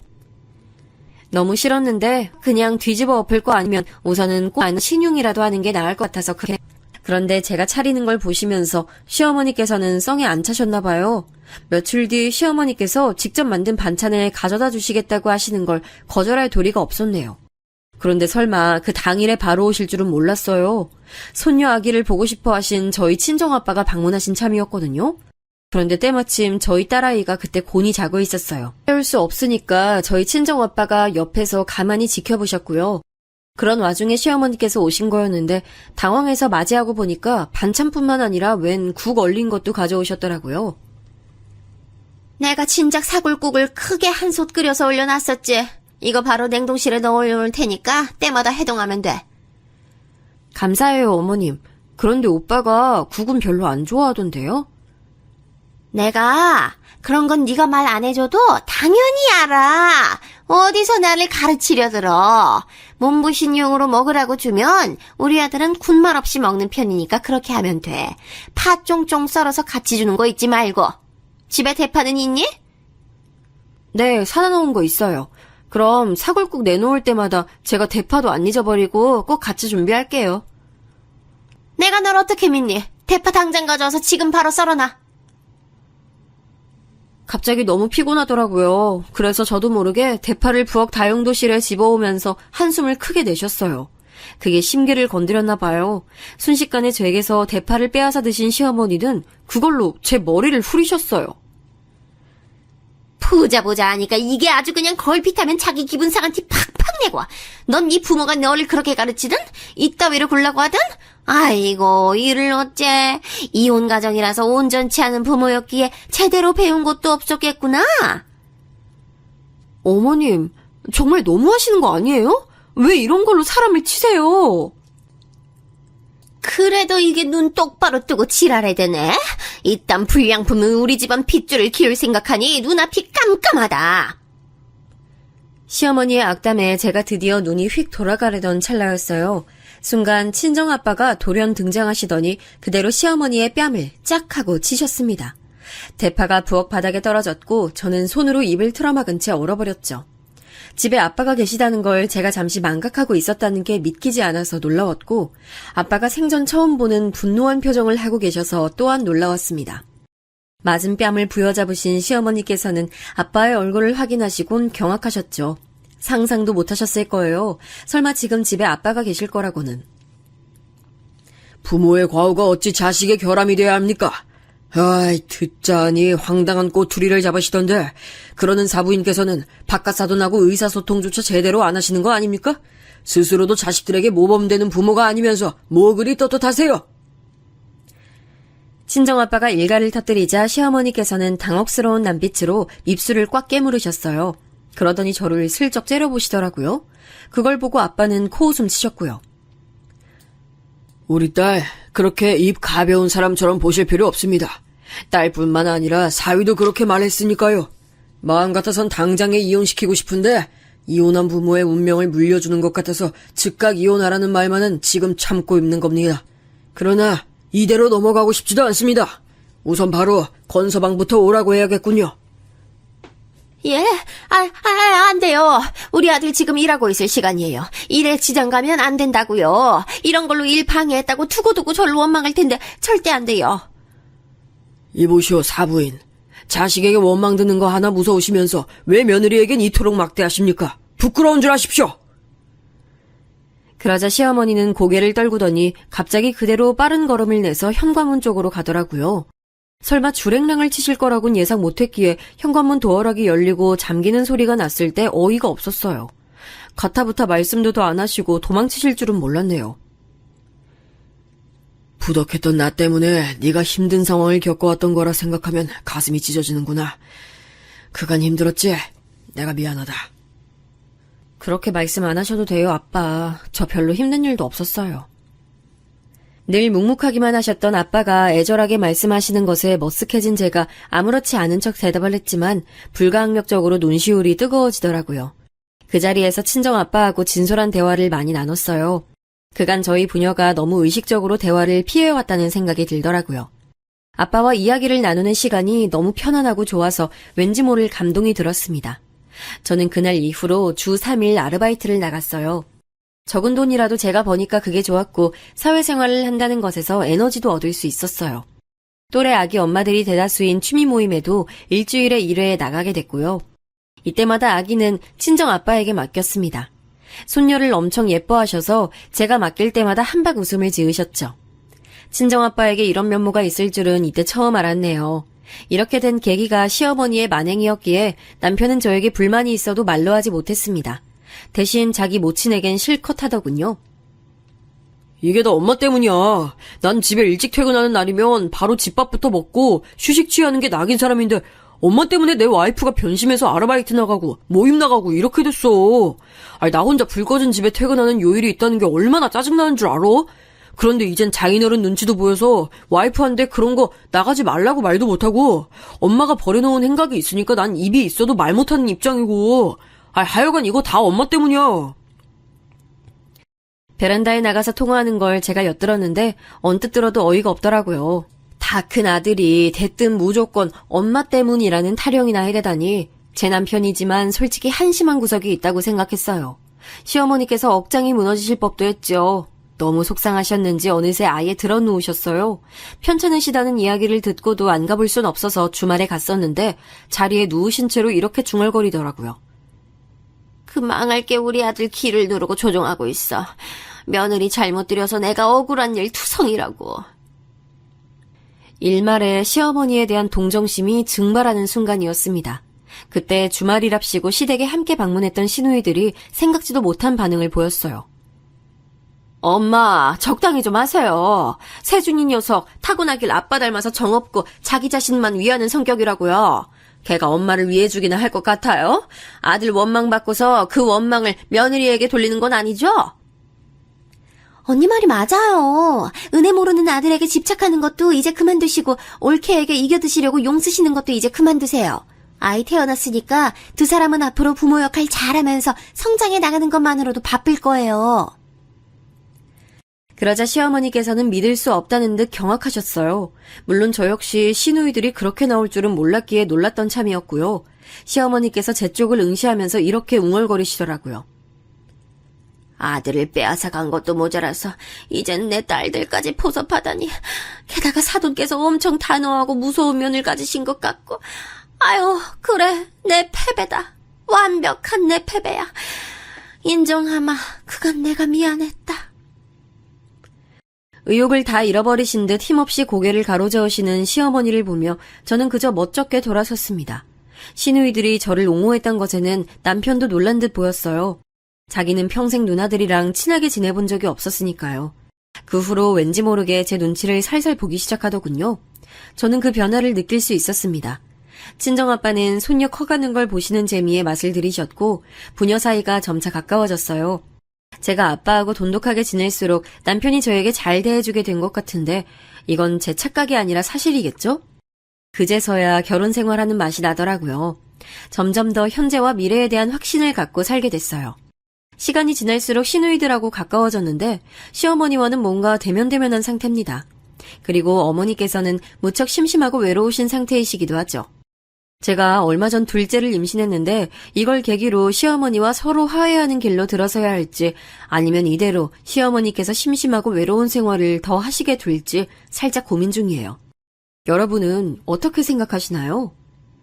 너무 싫었는데 그냥 뒤집어 엎을 거 아니면 우선은 꼭 신용이라도 하는 게 나을 것 같아서 그런데 제가 차리는 걸 보시면서 시어머니께서는 썽에 안 차셨나 봐요. 며칠 뒤 시어머니께서 직접 만든 반찬을 가져다 주시겠다고 하시는 걸 거절할 도리가 없었네요. 그런데 설마 그 당일에 바로 오실 줄은 몰랐어요. 손녀 아기를 보고 싶어 하신 저희 친정아빠가 방문하신 참이었거든요. 그런데 때마침 저희 딸아이가 그때 곤히 자고 있었어요. 해올 수 없으니까 저희 친정아빠가 옆에서 가만히 지켜보셨고요. 그런 와중에 시어머니께서 오신 거였는데 당황해서 맞이하고 보니까 반찬뿐만 아니라 웬 국 얼린 것도 가져오셨더라고요. 내가 진작 사골국을 크게 한 솥 끓여서 올려놨었지. 이거 바로 냉동실에 넣어놓을 테니까 때마다 해동하면 돼. 감사해요, 어머님. 그런데 오빠가 국은 별로 안 좋아하던데요? 내가 그런 건 네가 말 안 해줘도 당연히 알아. 어디서 나를 가르치려 들어. 몸부신용으로 먹으라고 주면 우리 아들은 군말 없이 먹는 편이니까 그렇게 하면 돼. 파 쫑쫑 썰어서 같이 주는 거 잊지 말고. 집에 대파는 있니? 네, 사다 놓은 거 있어요. 그럼 사골국 내놓을 때마다 제가 대파도 안 잊어버리고 꼭 같이 준비할게요. 내가 널 어떻게 믿니? 대파 당장 가져와서 지금 바로 썰어놔. 갑자기 너무 피곤하더라고요. 그래서 저도 모르게 대파를 부엌 다용도실에 집어오면서 한숨을 크게 내셨어요. 그게 심기를 건드렸나 봐요. 순식간에 제게서 대파를 빼앗아 드신 시어머니는 그걸로 제 머리를 후리셨어요. 보자 하니까 이게 아주 그냥 걸핏하면 자기 기분 상한 티 팍팍 내고 와. 넌 네 부모가 너를 그렇게 가르치든? 이따위로 굴라고 하든? 아이고 이를 어째. 이혼 가정이라서 온전치 않은 부모였기에 제대로 배운 것도 없었겠구나. 어머님, 정말 너무하시는 거 아니에요? 왜 이런 걸로 사람을 치세요? 그래도 이게 눈 똑바로 뜨고 지랄해대네. 이딴 불량품은 우리 집안 핏줄을 키울 생각하니 눈앞이 깜깜하다. 시어머니의 악담에 제가 드디어 눈이 휙 돌아가려던 찰나였어요. 순간 친정아빠가 돌연 등장하시더니 그대로 시어머니의 뺨을 짝 하고 치셨습니다. 대파가 부엌 바닥에 떨어졌고 저는 손으로 입을 틀어막은 채 얼어버렸죠. 집에 아빠가 계시다는 걸 제가 잠시 망각하고 있었다는 게 믿기지 않아서 놀라웠고 아빠가 생전 처음 보는 분노한 표정을 하고 계셔서 또한 놀라웠습니다. 맞은 뺨을 부여잡으신 시어머니께서는 아빠의 얼굴을 확인하시곤 경악하셨죠. 상상도 못하셨을 거예요. 설마 지금 집에 아빠가 계실 거라고는. 부모의 과오가 어찌 자식의 결함이 돼야 합니까? 아이, 듣자니 황당한 꼬투리를 잡으시던데 그러는 사부인께서는 바깥사돈하고 의사소통조차 제대로 안 하시는 거 아닙니까? 스스로도 자식들에게 모범되는 부모가 아니면서 뭐 그리 떳떳하세요? 친정아빠가 일가를 터뜨리자 시어머니께서는 당혹스러운 남빛으로 입술을 꽉 깨물으셨어요. 그러더니 저를 슬쩍 째려보시더라고요. 그걸 보고 아빠는 코웃음 치셨고요. 우리 딸 그렇게 입 가벼운 사람처럼 보실 필요 없습니다. 딸뿐만 아니라 사위도 그렇게 말했으니까요. 마음 같아선 당장에 이혼시키고 싶은데 이혼한 부모의 운명을 물려주는 것 같아서 즉각 이혼하라는 말만은 지금 참고 있는 겁니다. 그러나 이대로 넘어가고 싶지도 않습니다. 우선 바로 건서방부터 오라고 해야겠군요. 예? 안 돼요. 우리 아들 지금 일하고 있을 시간이에요. 일에 지장 가면 안 된다고요. 이런 걸로 일 방해했다고 두고두고 절로 원망할 텐데 절대 안 돼요. 이보시오 사부인. 자식에게 원망 듣는 거 하나 무서우시면서 왜 며느리에겐 이토록 막대하십니까? 부끄러운 줄 아십시오. 그러자 시어머니는 고개를 떨구더니 갑자기 그대로 빠른 걸음을 내서 현관문 쪽으로 가더라고요. 설마 주랭랑을 치실 거라곤 예상 못했기에 현관문 도어락이 열리고 잠기는 소리가 났을 때 어이가 없었어요. 가타부타 말씀도 더 안 하시고 도망치실 줄은 몰랐네요. 부덕했던 나 때문에 네가 힘든 상황을 겪어왔던 거라 생각하면 가슴이 찢어지는구나. 그간 힘들었지? 내가 미안하다. 그렇게 말씀 안 하셔도 돼요, 아빠. 저 별로 힘든 일도 없었어요. 늘 묵묵하기만 하셨던 아빠가 애절하게 말씀하시는 것에 머쓱해진 제가 아무렇지 않은 척 대답을 했지만 불가항력적으로 눈시울이 뜨거워지더라고요. 그 자리에서 친정아빠하고 진솔한 대화를 많이 나눴어요. 그간 저희 부녀가 너무 의식적으로 대화를 피해왔다는 생각이 들더라고요. 아빠와 이야기를 나누는 시간이 너무 편안하고 좋아서 왠지 모를 감동이 들었습니다. 저는 그날 이후로 주 3일 아르바이트를 나갔어요. 적은 돈이라도 제가 버니까 그게 좋았고 사회생활을 한다는 것에서 에너지도 얻을 수 있었어요. 또래 아기 엄마들이 대다수인 취미 모임에도 일주일에 1회 나가게 됐고요. 이때마다 아기는 친정 아빠에게 맡겼습니다. 손녀를 엄청 예뻐하셔서 제가 맡길 때마다 한박 웃음을 지으셨죠. 친정 아빠에게 이런 면모가 있을 줄은 이때 처음 알았네요. 이렇게 된 계기가 시어머니의 만행이었기에 남편은 저에게 불만이 있어도 말로 하지 못했습니다. 대신 자기 모친에겐 실컷 하더군요. 이게 다 엄마 때문이야. 난 집에 일찍 퇴근하는 날이면 바로 집밥부터 먹고 휴식 취하는 게 낙인 사람인데 엄마 때문에 내 와이프가 변심해서 아르바이트 나가고 모임 나가고 이렇게 됐어. 아니, 나 혼자 불 꺼진 집에 퇴근하는 요일이 있다는 게 얼마나 짜증나는 줄 알아? 그런데 이젠 장인어른 눈치도 보여서 와이프한테 그런 거 나가지 말라고 말도 못하고 엄마가 버려놓은 행각이 있으니까 난 입이 있어도 말 못하는 입장이고 하여간 이거 다 엄마 때문이야. 베란다에 나가서 통화하는 걸 제가 엿들었는데 언뜻 들어도 어이가 없더라고요. 다 큰 아들이 대뜸 무조건 엄마 때문이라는 타령이나 해대다니 제 남편이지만 솔직히 한심한 구석이 있다고 생각했어요. 시어머니께서 억장이 무너지실 법도 했죠. 너무 속상하셨는지 어느새 아예 드러누우셨어요. 편찮으시다는 이야기를 듣고도 안 가볼 순 없어서 주말에 갔었는데 자리에 누우신 채로 이렇게 중얼거리더라고요. 그 망할게 우리 아들 기를 누르고 조종하고 있어. 며느리 잘못 들여서 내가 억울한 일 투성이라고. 일말에 시어머니에 대한 동정심이 증발하는 순간이었습니다. 그때 주말이랍시고 시댁에 함께 방문했던 시누이들이 생각지도 못한 반응을 보였어요. 엄마, 적당히 좀 하세요. 세준이 녀석 타고나길 아빠 닮아서 정없고 자기 자신만 위하는 성격이라고요. 걔가 엄마를 위해주기나 할 것 같아요? 아들 원망 받고서 그 원망을 며느리에게 돌리는 건 아니죠? 언니 말이 맞아요. 은혜 모르는 아들에게 집착하는 것도 이제 그만두시고 올케에게 이겨드시려고 용 쓰시는 것도 이제 그만두세요. 아이 태어났으니까 두 사람은 앞으로 부모 역할 잘하면서 성장해 나가는 것만으로도 바쁠 거예요. 그러자 시어머니께서는 믿을 수 없다는 듯 경악하셨어요. 물론 저 역시 시누이들이 그렇게 나올 줄은 몰랐기에 놀랐던 참이었고요. 시어머니께서 제 쪽을 응시하면서 이렇게 웅얼거리시더라고요. 아들을 빼앗아간 것도 모자라서 이젠 내 딸들까지 포섭하다니. 게다가 사돈께서 엄청 단호하고 무서운 면을 가지신 것 같고. 아유, 그래, 내 패배다. 완벽한 내 패배야. 인정하마, 그간 내가 미안했다. 의욕을 다 잃어버리신 듯 힘없이 고개를 가로저으시는 시어머니를 보며 저는 그저 멋쩍게 돌아섰습니다. 시누이들이 저를 옹호했던 것에는 남편도 놀란 듯 보였어요. 자기는 평생 누나들이랑 친하게 지내본 적이 없었으니까요. 그 후로 왠지 모르게 제 눈치를 살살 보기 시작하더군요. 저는 그 변화를 느낄 수 있었습니다. 친정아빠는 손녀 커가는 걸 보시는 재미에 맛을 들이셨고 부녀 사이가 점차 가까워졌어요. 제가 아빠하고 돈독하게 지낼수록 남편이 저에게 잘 대해주게 된 것 같은데 이건 제 착각이 아니라 사실이겠죠? 그제서야 결혼 생활하는 맛이 나더라고요. 점점 더 현재와 미래에 대한 확신을 갖고 살게 됐어요. 시간이 지날수록 시누이들하고 가까워졌는데 시어머니와는 뭔가 대면대면한 상태입니다. 그리고 어머니께서는 무척 심심하고 외로우신 상태이시기도 하죠. 제가 얼마 전 둘째를 임신했는데 이걸 계기로 시어머니와 서로 화해하는 길로 들어서야 할지 아니면 이대로 시어머니께서 심심하고 외로운 생활을 더 하시게 될지 살짝 고민 중이에요. 여러분은 어떻게 생각하시나요?